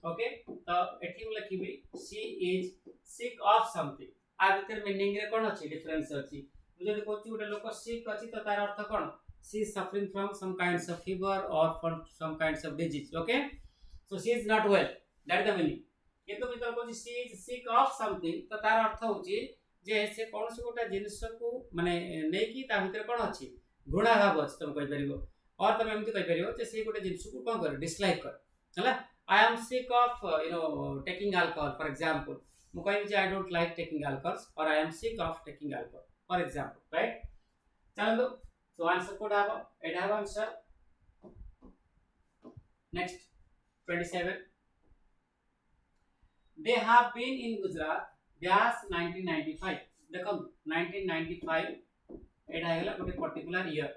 ओके तो एठी हम लिखिबी she is sick of something आ भीतर मीनिंग रे कोन अछि डिफरेंस अछि जदि कोची गोटे लोक सिक अछि तो तार अर्थ कोन she is suffering from some kinds of fever or from some kinds of disease. Okay, so she is not well, that is the meaning. किंतु मित्र को she is sick of something तो तार अर्थ होची जे से कोन से गोटे जिनिस को माने नै कि ता भीतर कोन अछि घृणा भाव अछि तुम कहि परिबो और तुम एमति कहि परिबो जे से गोटे जिनिस को कोन कर डिसलाइक कर हला I am sick of taking alcohol for example मु कहि जे I don't like taking alcohol or I am sick of taking alcohol for example, right? चलो so answer could have it have answer. Next 27 they have been in Gujarat dash 1995 देखो 1995 एटा हेला गोटे पर्टिकुलर ईयर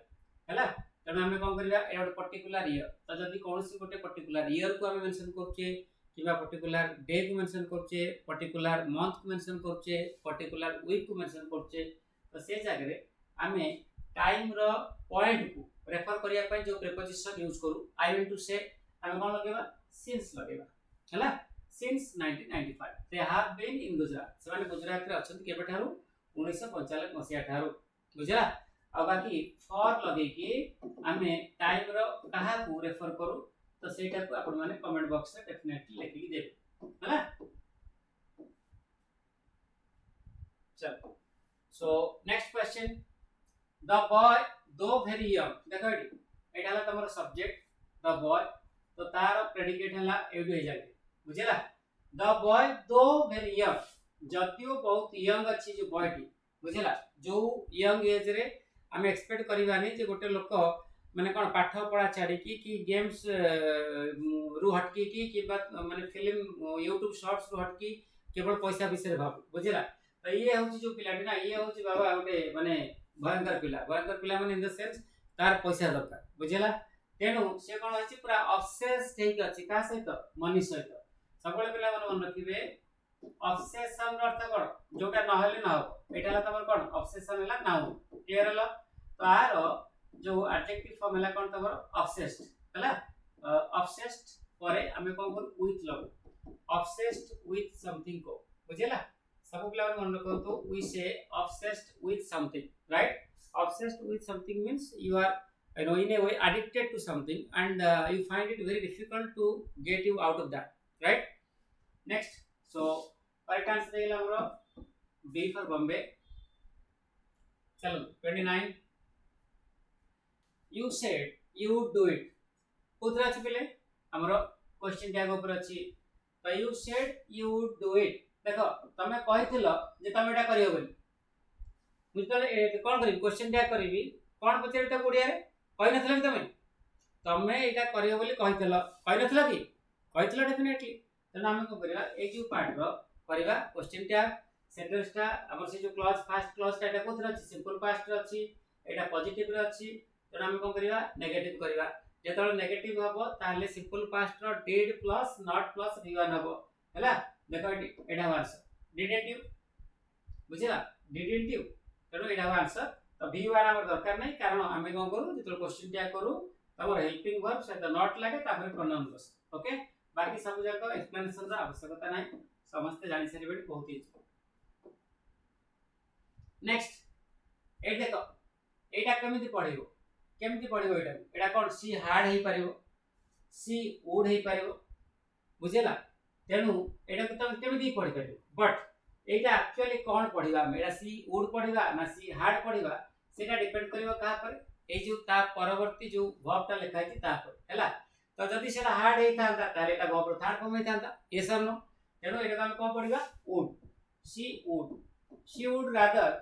हैला तने हमें कोन करिया ए गोटे पर्टिकुलर ईयर तो जदी कोनसी गोटे पर्टिकुलर ईयर को हमें मेंशन करछे किबा पर्टिकुलर डे को मेंशन करछे पर्टिकुलर मंथ को मेंशन करछे पर्टिकुलर वीक को मेंशन करछे तो से जगह रे हमें टाइम रो पॉइंट को रेफर करिया पय जो प्रीपोजिशन यूज करू आई वांट टू से हमें कोन लगेबा सिंस लगेबा हैला since 1995 they have been in Gujarat से माने गुजरात रे अछन केबे ठारू 1945 मसिया ठारू बुझला आ बाकी फॉर लगे कि हमें टाइम रो कहा को रेफर करू तो सेटा को अपन माने कमेंट बॉक्स रे डेफिनेटली लिखि देबो हैला चलो so next question the boy दो वेरी यंग देखो एटा हला तमरो सब्जेक्ट द बॉय तो तार प्रेडिकेट हला एडु हे जाय बुझला द बॉय दो वेरी यंग जतियो बहुत यंग अछि जो बॉय टी बुझला जो यंग एज रे हम एक्सपेक्ट करबानी जे गोटे लोक माने कोन पाठ पढा छाडी कि गेम्स रु हटकी कि माने फिल्म YouTube शॉर्ट्स रु हटकी केवल पैसा विषय भाब बुझला तो ये होची जो पिलाटी ना ये होची बाबा गोटे माने भयंकर पिला माने इन द सेंस तार पैसा दरकार बुझला तेनु से कोन अछि पूरा ऑब्सेस ठीक अछि का सहित मनी सहित सबले पिला मन मन रखिबे ऑब्सेशन अर्थ कोन जोटा न हले ना हो एटाला तमर कोन ऑब्सेशन हला ना हो क्लियर हला तो आर जो एडजेक्टिव फॉर्म हला कोन तमर ऑब्सेस्ड हला ऑब्सेस्ड परे हमें कोन कर with love obsessed with something को बुझला सब पिला मन रखो वी से obsessed with something right obsessed with something means you are in a way addicted to something and you find it very difficult to get you out of that right next so right answer देला हमरो B for Bombay चलो 29 you said you would do it उतरा अछि पहले हमरो क्वेश्चन टैग ऊपर अछि तो you said you would do it देखो तमे कहिथिलो जे तमे एटा करियो बोली मुझे कोन करी क्वेश्चन टैग करबी कोन पचेरटा ओडिया रे कहि नथिलो कि तमे एटा करियो बोली कहिथिलो कहि नथिलो कि कहिथिलो डेफिनेटली तने हम को करिया ए जो पार्ट रो करिवा क्वेश्चन टैग सेंटेंस टा हमर से जो क्लॉज फर्स्ट क्लॉज टा एटा कोथरा अछि सिंपल पास्ट रो अछि एटा पॉजिटिव रो अछि तने हम को करिवा नेगेटिव करिवा जेतोल नेगेटिव हबो ताले सिंपल पास्ट रो did plus not plus v1 हबो हैला देखो एटा आंसर डिडंट यू बुझला डिडंट यू तेनो एटा आंसर तो v1 हमर दरकार नै कारण हमें कोन करू जेतोल क्वेश्चन टैग करू तमर हेल्पिंग वर्ब से नॉट लागे तापर प्रोनाउन बस ओके बाकी सब जगह एक्सप्लेनेशन रा आवश्यकता नै समस्त जानि सरिबेट बहुत ही नेक्स्ट ए देखो एटा केमिति पढिबो एटा कोन सी हार्ड हे परिबो सी वुड हे परिबो बुझेला तेनु एटा को तम केमिति पढि परिबो बट एटा एक्चुअली कोन पढिबा हम एटा सी वुड पढिबा ना सी हार्ड पढिबा सेटा डिपेंड करिवो का पर ए जो ता परवर्ती जो वर्ब ता लिखा है ता पर हैला तो जदी सेटा हार्ड हे थांता ताले एटा वर्ब रो थर्ड फॉर्म हे थांता यस और नो तेनु एटा हम कोन पढिबा वुड शी वुड रादर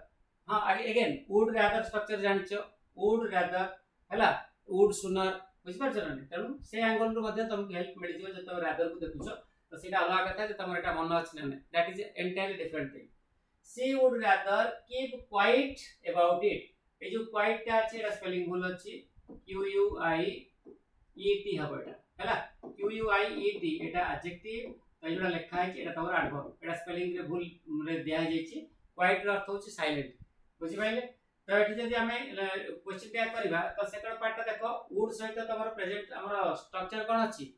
हां अगेन वुड रादर स्ट्रक्चर जानिचो वुड रादर हैला वुड सुनर बुझ परछ ना तेनु से एंगल रो मध्ये तुमको हेल्प मिल जिवो जतो रादर को देखुछो तो सेटा अलग कथा जे तमर एटा मन अछि ना that is entirely different thing she would rather keep quiet about it ए जो क्वाइट ता अछि एटा स्पेलिंग भूल अछि Q U I E T हबो एटा हैला Q U I E T एटा एडजेक्टिव तो एटा लिखा है एटा तमर एडवर्ब एटा स्पेलिंग रे भूल रे दिया जाय छि क्वाइट रो अर्थ होछि साइलेंट बुझि पाइले तो एठी जदी हमें क्वेश्चन टैग करबा तो सेकंड पार्ट ता देखो वुड सहित तमर प्रेजेंट हमर स्ट्रक्चर कोन अछि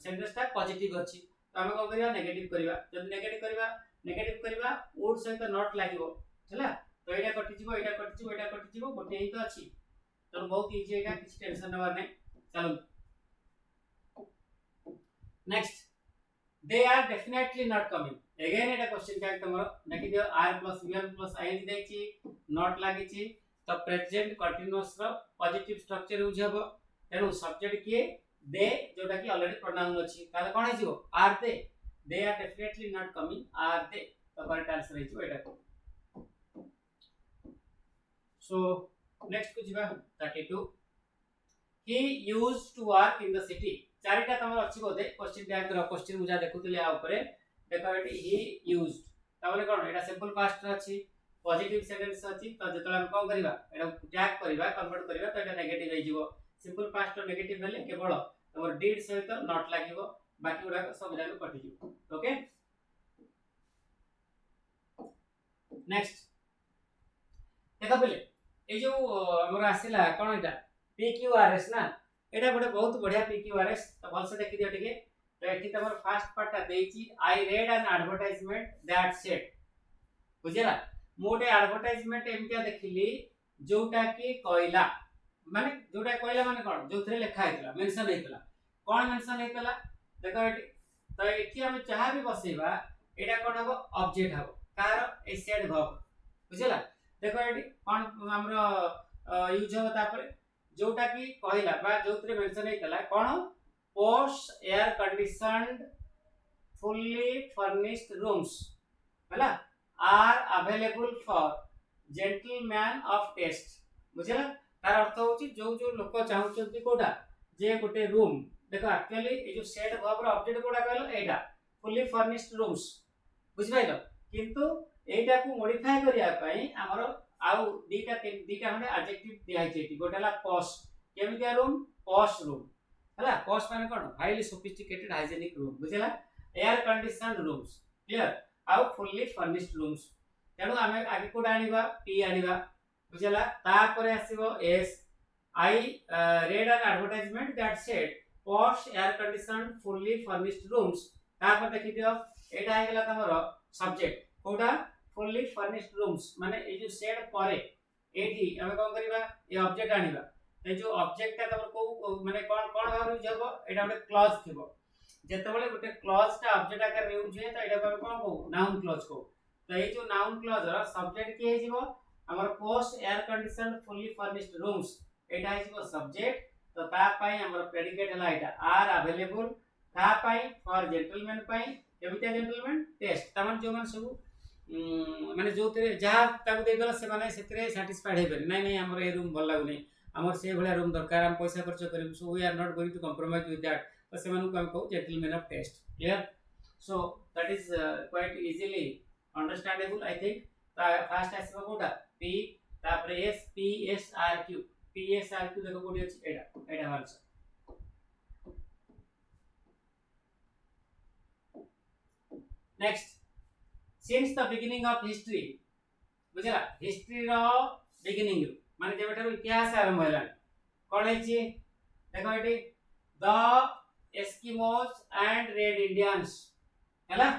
सेंटेंस ता पॉजिटिव अछि तो हम को करिया नेगेटिव करिवा जब नेगेटिव करिवा नेगेटिव करबा वुड सहित नॉट लागिवो हैला तो एटा कटि जीवो गोटे ही तो अछि तो बहुत इजी एटा किछ टेंशन नबार नै चलो next they are definitely not coming again Etah question का तमरो देखि दियो r plus vn plus ing देछि नॉट लागि छि तो प्रेजेंट कंटीन्यूअस रो पॉजिटिव स्ट्रक्चर यूज हबो तेनु सब्जेक्ट किए दे जोटा कि ऑलरेडी प्रोनाउन अछि ताले कोन हे जिवो or they are definitely not coming or they तो करेक्ट आंसर हे जिवो एटा सो नेक्स्ट को जिबा 32 he used to work in the city चारिटा तमर अछि बोधे क्वेश्चन टैग रो क्वेश्चन मुजा देखुतले आ ऊपर देखो eighty he used ताबले cone Etah simple past अछि पॉजिटिव सेंटेंस अछि तो जेतले हम कोन करबा एटा टैग करबा कन्वर्ट करबा तो एटा नेगेटिव हे जिवो सिंपल पास्ट रो नेगेटिव हेले केवल तमर डिड सहित नॉट लागिवो बाकी उडा सब जाक कटि जिवो ओके नेक्स्ट देखो पहिले ए जो हमर आसिला कोन एटा PQRS ना एटा गोटे बहुत बढ़िया PQRS तो भल से देखि दियो ठीक है तो एठी तमर फर्स्ट पार्ट देछि I read an advertisement that said बुझिला मोटे एडवर्टाइजमेंट एमतिया देखिली जोटा की कोइला माने जोटा कोइला माने कोन जोथरे लिखा हेतला मेंशन हेतला कोन मेंशन हेतला देखो एठी तो एठी हम चाहा भी बसेबा एटा कोन हबो ऑब्जेक्ट हबो कार ए सेड वर्ब बुझिला देखो एठी कोन हमरो यूज हो तापर जोटा की कहला बा जोतरे मेंशन हेतला कोन posh air conditioned fully furnished rooms हला are available for gentleman of taste बुझला तार अर्थ होची जो जो लोक चाहुचंती कोडा जे गोटे रूम देखो एक्चुअली ए जो सेड वर्ब रो ऑब्जेक्ट कोडा कहलो एटा फुल्ली फर्निश्ड रूम्स बुझबाइलो किंतु एटा को मॉडिफाई करिया पई हमरो आउ दीटा हने एडजेक्टिव दिया छै गोटेला पॉश केमितिया रूम पॉश रूम हला पॉश माने कोन हाईली सोफिस्टिकेटेड हाइजीनिक रूम बुझला एयर कंडीशनड रूम्स क्लियर आउ फुल्ली फर्निश्ड रूम्स तेनु हमें आगे कोड आनिबा पी आनिबा बुझला ता परे आसीबो as I read an advertisement that said posh air conditioned fully furnished rooms ता पर देखि दियो एटा हे गेला तमरो सब्जेक्ट कोडा फुल्ली फर्निश्ड रूम्स माने ए जो सेड परे एठी हमें कोन करबा ए ऑब्जेक्ट आनिबा ए जो ऑब्जेक्ट ता तमर को माने कोन कोन भाव यूज हबो एटा गोटे क्लॉज थिबो जेतेबेले गोटे क्लॉज ता ऑब्जेक्ट आकार यूज हे त एटा को कोन को नाउन क्लॉज को तो ए जो नाउन क्लॉज रो सब्जेक्ट के हे जिवो हमर post air conditioned fully furnished rooms एटा हे जिवो सब्जेक्ट तो ता पई हमर प्रेडिकेट हला एटा आर अवेलेबल ता पई फॉर जेंटलमैन पई केमितिया जेंटलमैन टेस्ट तमन जो मन सब माने जो तेरे जहा ताको दे दला से माने सेतरे सैटिस्फाइड हे पर नै हमर ए रूम भल लागु नै हमर से भला रूम दरकार हम पैसा खर्च करिम so we are not going to compromise with that तो से मानु हम कहू gentleman of taste clear so that is quite easily understandable I think first आसीबो कोटा p तापर s p s r q p s r q देखो कोडी अछि एटा answer next since the beginning of history बुझला हिस्ट्री रो बिगिनिंग माने जेबेठारो इतिहास आरंभ होला कोन हेछि देखो eighty the Eskimos and red Indians हैला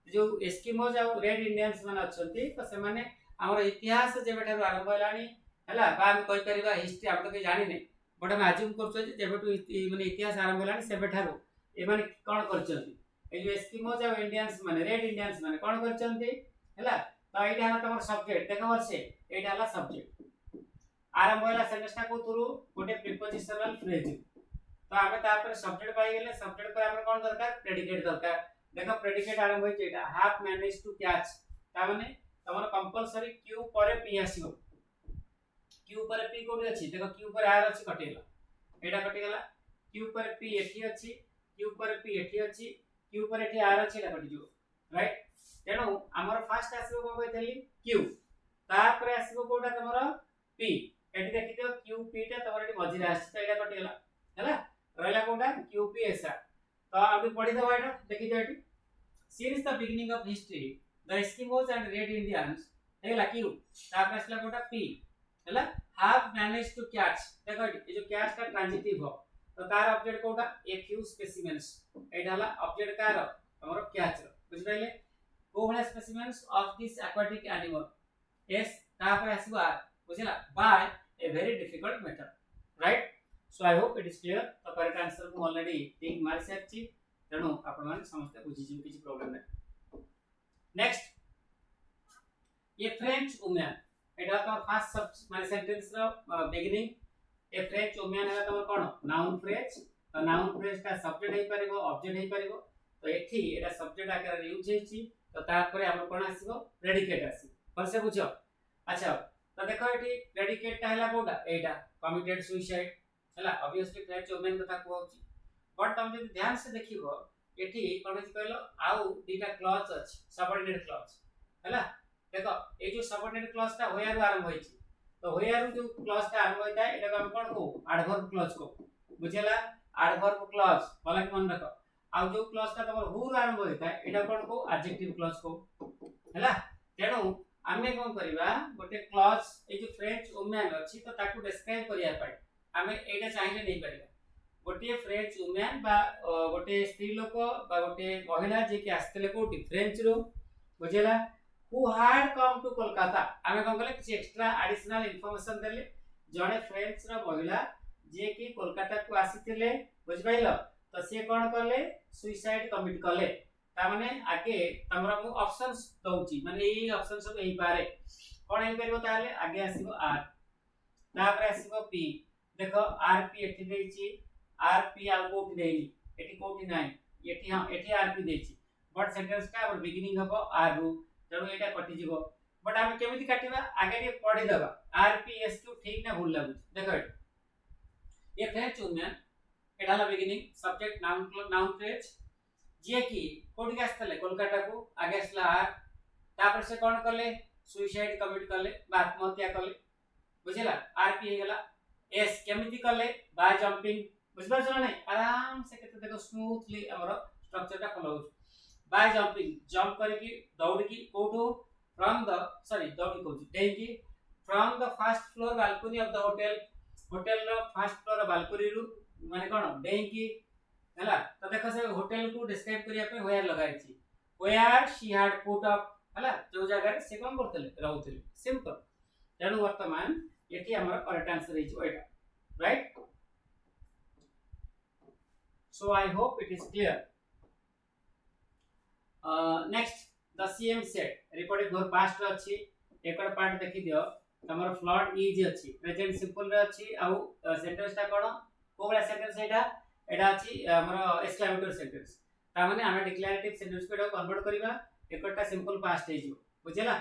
जो एस्किमोज और रेड इंडियंस माने अछंती तो से माने हमर इतिहास जेबेठारो आरंभ होलानी हैला बा हम कहि परिबा हिस्ट्री हम तो के जानि नै बट हम अज्यूम करछो जे जेबेठो माने इतिहास आरंभ होलानी सेबेठारो ए माने कोन करछंती ए जो एस्किमोज और इंडियंस माने रेड इंडियंस माने कोन करछंती हैला तो एटा हला तमर सब्जेक्ट देखो वर्षे एटा हला सब्जेक्ट आरंभ होला सेंटेंस ता को तुरु गोटे प्रीपोजिशनल फ्रेज तो हमें ता पर सब्जेक्ट पाई गेले सब्जेक्ट पर हमर कोन दरकार प्रेडिकेट दरकार देखो प्रेडिकेट आरंभ होई एटा हाफ मैनेज टू कैच ता माने तमर कंपलसरी क्यू पर पी आसीबो क्यू पर पी कोडी अछि देखो क्यू पर आर अछि कटेला एटा कटेला क्यू पर पी एठी अछि क्यू पर पी एठी अछि क्यू पर एठी आर अछि एटा कटि जो राइट तेनो हमर फर्स्ट आसीबो को कहतली क्यू ता पर आसीबो कोडा तमर पी एठी देखि दियो क्यू पी ता तमर एठी मझिरा आछि त एटा कटेला हैला रहला कोडा क्यू पी एस आर तो अभी पढि दबा एटा देखि दियो एठी since the beginning of history the Eskimos and red Indians हैला क्यू ता पर आसला कोडा पी हैला have managed to catch देखो ए जो कैच का ट्रांजिटिव हो तो तार ऑब्जेक्ट कोडा ए फ्यू स्पेसिमेंस एटा हला ऑब्जेक्ट कार हमरो कैच बुझ पाइले को भले specimens of this aquatic animal yes तापर आसीबो आर बुझिला by a very difficult method right so I hope it is clear तो करेक्ट आंसर को ऑलरेडी टिक मारि सारछि तेणु आपण माने समस्त बुझि जिउ किछि प्रॉब्लम नै नेक्स्ट ये फ्रेंच वुमेन एटा तो फर्स्ट सब माने सेंटेंस रो बिगिनिंग ए फ्रेंच वुमेन है तमर कोन नाउन फ्रेज तो नाउन फ्रेज का सब्जेक्ट हे परिबो ऑब्जेक्ट हे परिबो तो एठी एटा सब्जेक्ट आकार यूज हेछि तो तापर हमर कोन आसीबो प्रेडिकेट आसी परसे बुझो अच्छा तो देखो एठी प्रेडिकेट ता हला कोडा एटा कमिटेड सुसाइड हला ऑब्वियसली फ्रेंच वुमेन कथा कहउची बट तुम जदि ध्यान से देखिबो एठी कोन अछि कहलो आउ दीटा क्लॉज अछि सबऑर्डिनेट क्लॉज हला देखो ए जो सबऑर्डिनेट क्लॉज ता होयार आरंभ होइछि तो होयार जो क्लॉज ता आरंभ होइता एटा हम कोन को एडवर्ब क्लॉज को बुझेला एडवर्ब क्लॉज भला कि मन रखो आ जो क्लॉज ता तमर हु आरंभ होइता एटा कोन को एडजेक्टिव क्लॉज को हला तेनु आमे कोन करिवा गोटे क्लॉज ए जो फ्रेंच वुमेन अछि तो ताकू डिस्क्राइब करिया पाइ आमे एटा चाहिले नै परिबा गोटे फ्रेंच वुमेन बा गोटे स्त्री लोक बा गोटे महिला जे कि आस्तले कोठी फ्रेंच रो बुझेला who had come to Kolkata आमे कोन कहले किछ एक्स्ट्रा एडिशनल इंफॉर्मेशन देले जणे फ्रेंच रो महिला जे कि कोलकाता को आसीथिले बुझ पाइलो तो से कोन करले सुसाइड कमिट करले ता माने आगे तमरा मु ऑप्शंस दउची माने ए ऑप्शन सब एही पारे कोन हे करबो ताले आगे आसीबो आर तापर आसीबो पी देखो आरपी एठी देछि आरपी आ कोठी देइनी एठी कोठी नाही एठी हां एठी आरपी देछि बट सेंटेंस का और बिगिनिंग हबो आर रु तेणु एटा कटि जीवो बट आमे केमिति काटिबा आगे रे पढि दबा आरपीएस क्यू ठीक ना भूल लागु देखो ये फ्रेंच वुमेन एटा ला बिगिनिंग सब्जेक्ट नाउन फ्रेज जे कि कोठी आस्तले कोलकाता को आगे आसला आर तापर से कोन करले सुसाइड कमिट करले बा आत्महत्या करले बुझिला आरपी हे गेला एस केमिति करले बाय जंपिंग बुझबा छ नै आराम से केते देखो स्मूथली हमर स्ट्रक्चर ता फॉलो हो बाय जंपिंग जंप करके दौड़ की कोठो फ्रॉम द सॉरी दौड़ को डेंगी from the first floor balcony of the hotel रो फर्स्ट फ्लोर बालकनी रु माने कोन डेंगी हला तो देखो से होटल को डिस्क्राइब करिया पे वेयर लगाई छी where she had put up हला जो जगह से कोन करतले रहउतले सिंपल तेनु वर्तमान एठी हमर correct answer is Oita right so I hope it is clear next the CM said report भर पास्ट रे अछि एकड़ पार्ट देखि दियो हमर फ्लड इज अछि प्रेजेंट सिंपल रे अछि आ सेंटेंस ता कोन कोबला सेंटेंस एटा अछि हमर एक्सक्लेमेटरी सेंटेंस ता माने हमें डिक्लेरेटिव सेंटेंस को कन्वर्ट करिबा एकटा सिंपल पास्ट हे जो बुझेला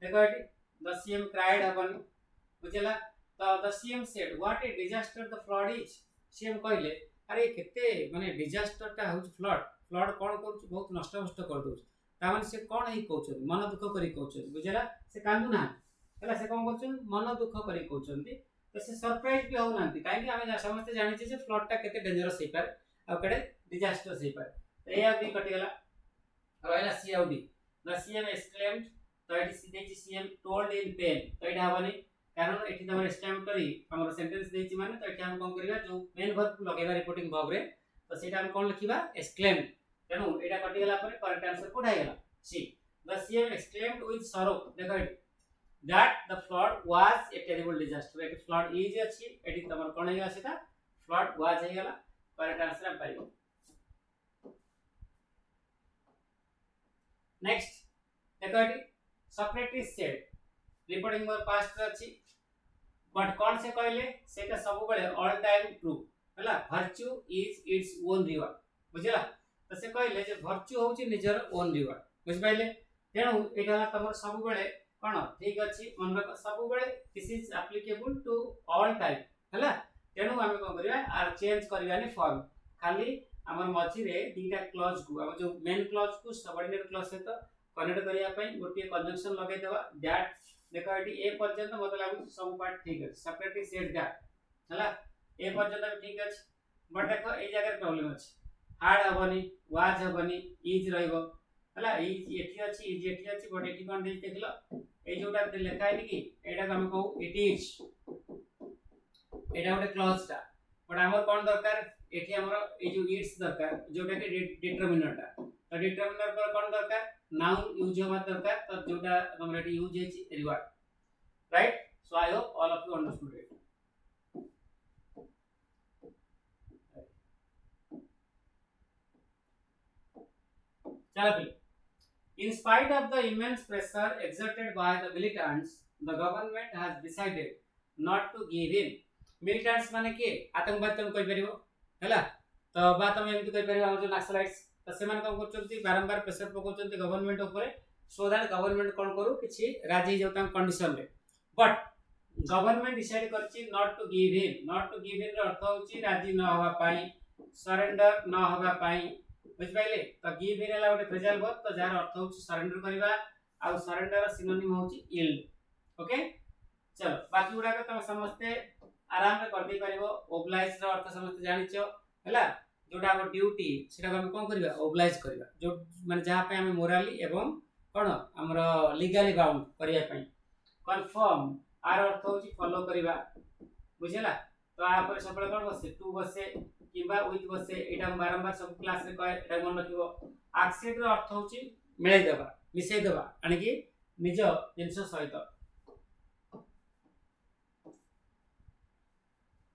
देखो एटी द सीएम क्राइड हबन बुझेला तो the CM said what A disaster the flood is CM कहले अरे केते माने डिजास्टर ता होछ फ्लड कोन करू बहुत नष्ट कर दउ ता माने से कोन ही कहउछ मन दुख करी कहउछ बुझेला से कांदु ना हला से कोन करछन मन दुख करी कहउछंती तो से सरप्राइज भी हो नांती काहे कि हमें समस्त जानि छी जे फ्लड ता केते डेंजरस हे पारे आ केडे डिजास्टर हे पारे तो ए भी कटि गेला रहला सीआउडी द सीएम एक्सक्लेम्ड तो एटी सीधे सीएम टोल्ड इन पेन तो एटा हबनी कारण एठी तमर एक्सक्लेमेटरी हमर सेंटेंस देछि माने तो एठी हम कोन करिवा जो मेन वर्ब लगेबा रिपोर्टिंग वर्ब रे तो सेटा हम कोन लिखिबा एक्सक्लेम तेनु एटा कटि गेला परे करेक्ट आंसर कोठा गेला see the CM exclaimed with सरो देखो that the flood was a terrible disaster eighty flood is अछि एटी तमर कोन हेला सेटा flood was हे गेला करेक्ट आंसर हम पाइबो नेक्स्ट देखो एटी सॉक्रेटिस सेड रिपोर्टिंग मोर पास्ट अछि बट कोन से कहले सेटा सब बेले ऑल टाइम ट्रू हला virtue is its own reward बुझला तो से कहले जे वर्च्यू होची निजर ओन रिवॉर्ड बुझ पाइले तेनु एटा तमर सब बेले कोन ठीक अछि मन रख सब बेले this is applicable to all time हला तेनु हम कोन करिया आर चेंज करियानी फॉर्म खाली हमर मझी रे दीटा क्लॉज को हम जो मेन क्लॉज को सबऑर्डिनेट क्लॉज से तो कनेक्ट करिया पई गोटे कंजंक्शन लगे देबा दैट देखो एटी ए पर्यंत मत लागु सब पार्ट ठीक अछि सेपरेटली सेट दैट हला ए पर्यंत ठीक अछि बट देखो ए जगह प्रॉब्लम अछि हार्ड हबनी वाज हबनी इज रहइबो हला इज एठी अछि इज एठी अछि बट एठी कोन दे देखलो ए जोटा लिखा है कि एटा हम कहू इट इज एटा गोटे क्लॉज ता बट हमर कोन दरकार एठी हमर ए जो इट्स दरकार जोटा कि डिटरमिनर ता तो डिटरमिनर पर कोन दरकार नाउन यूज होवा दरकार तो जोटा हमर एटी यूज हेछि reward right so I hope all of you understood it चलो फिर in spite of the immense pressure exerted by the militants the government has decided not to give in militants माने के आतंकवाद तुम कहि परिबो हैला तो बा तुम एमति कहि परिबो हम जो नक्सलाइट्स तो से मान काम करचंती बारंबार प्रेशर पकोचंती गवर्नमेंट ऊपर सो दैट गवर्नमेंट कोन करू किछि राजी जाउ तां कंडीशन रे बट गवर्नमेंट डिसाइड करछि नॉट टू गिव इन रो अर्थ होछि राजी न होवा पाई सरेंडर न होवा पाई बुझ पाइले तो गिव इन हला गोटे फ्रेजल वर्ब तो जार अर्थ होछि सरेंडर करबा आ सरेंडर सिनोनिम होछि यील्ड ओके चलो बाकी गुडा को तुम समझते आराम रे कर दे परिबो ओब्लाइज रो अर्थ समझते जानिचो हला जोटा हम ड्यूटी सेटा हम कोन करबा ओब्लाइज करबा जो माने जहा पे हम मोराली एवं कोन हमरो लीगली बाउंड करिया पई कंफर्म आर अर्थ होछि फॉलो करबा बुझला तो आ पर सबले कोन बसे टू बसे किबा विथ बसे एटा हम बारंबार सब क्लास रे कहे एटा मन रखिबो एक्सेट रो अर्थ होछि मिलाई देबा मिसै देबा आनी कि निज जिंस सहित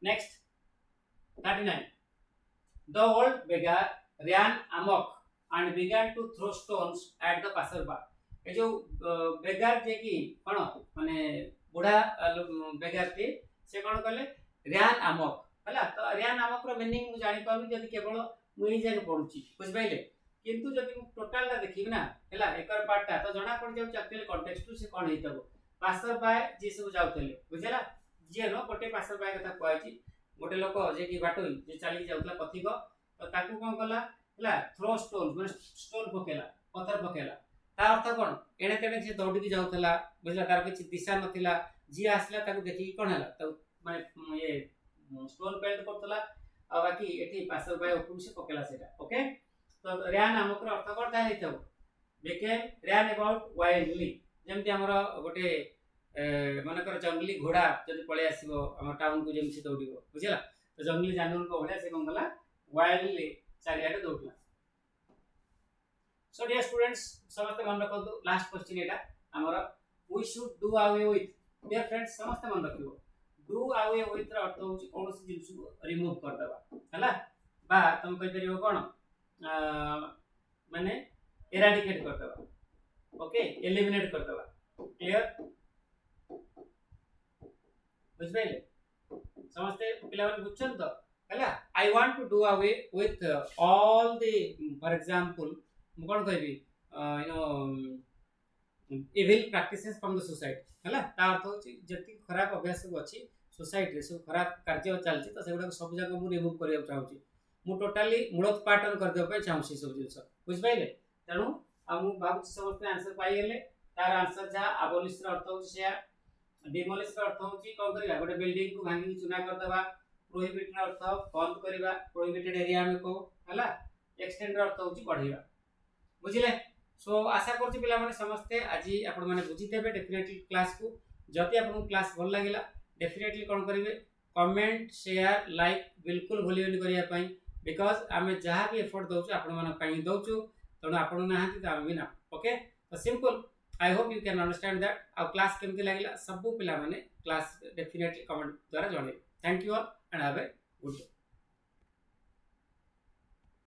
next 39 the old beggar ran amok and began to throw stones at the passerby ए जो बेगार जे की कोन माने बुढ़ा बेगार थे से कोन कले ran amok हला तो ran amok रो मीनिंग मु जानि पाबी जदी केवल मु ही जाके पढुची बुझ पाइले किंतु जदी मु टोटल ला देखिबी ना हला एकर पार्टटा तो जणा पड़ जाउ एक्चुअली कॉन्टेक्स्ट टू से कोन हेतबो पासर बाय जे सब जाउतले बुझला जे नो कोटे पासर बाय कथा कहैची गोटे लोक जे की बाटोई जे चली जाउतला पथिक तो ताकू कोन कला हला थ्रो स्टोन माने स्टोन पकेला पत्थर पकेला ता अर्थ कोन एने तेने जे दौडी की जाउतला बुझला तार किछि दिशा नथिला जी आसला ताकू देखि कोन हला तो माने ये स्टोन पेल्ट करतला आ बाकी एठी पासर बाय ऊपर से पकेला सेटा ओके तो रैन नामक अर्थ करता हेतौ बेके रैन अबाउट वाइल्डली जेमति हमर गोटे माने कर जंगली घोड़ा जदी पळे आसीबो हमर टाउन को जेमति दौडिबो बुझला तो जंगली जानवर को भले से कोन गला वाइल्डली चारियाडे दौडला सो डियर स्टूडेंट्स समस्त मन रखो लास्ट क्वेश्चन एटा हमर we should do away with dear friends समस्त मन रखिबो डू अवे विथ रो अर्थ होची कोनोसी जिंस को रिमूव कर देबा हला बा तुम कहि परिबो कोन माने एराडिकेट कर देबा ओके एलिमिनेट कर देबा क्लियर बुझबैले समझते पिला मन बुझछन तो हला I want to do away with all the for example म कोन कहबी you know evil practices from the society हला ता अर्थ होची जति खराब अभ्यास सब अछि सोसाइटी सब खराब कार्य चलछि तो सेगुडा सब जगह मु रिमूव करिया चाहूची मु टोटली मूलत पाटन कर देबा चाहूची सब जिंस बुझ पाइले तणु हम बाबू समस्त आंसर पाई गेले तार आंसर जा अबोलिश रो अर्थ होची से डिमोलिश रो अर्थ होची कोन करिया गोटे बिल्डिंग को भांगी चुना कर देबा प्रोहिबिट रो अर्थ बंद करबा प्रोहिबिटेड एरिया में को हला एक्सटेंड रो अर्थ होची बढ़िबा बुझिले सो आशा करछि पिला माने समस्त आज आपण माने बुझितेबे डेफिनेटली क्लास को जति आपण क्लास भल लागिला डेफिनेटली कोन करिवे कमेंट शेयर लाइक बिल्कुल भूलियोनी करिया पई बिकॉज़ आमे जहां भी एफर्ट दोछु आपण माने पई दोछु तणु आपण नाहंती त आमे ना ओके तो simple I hope you can understand that आ क्लास केमति लागिला सब पिला माने क्लास डेफिनेटली कमेंट द्वारा जणे thank you all and have a good day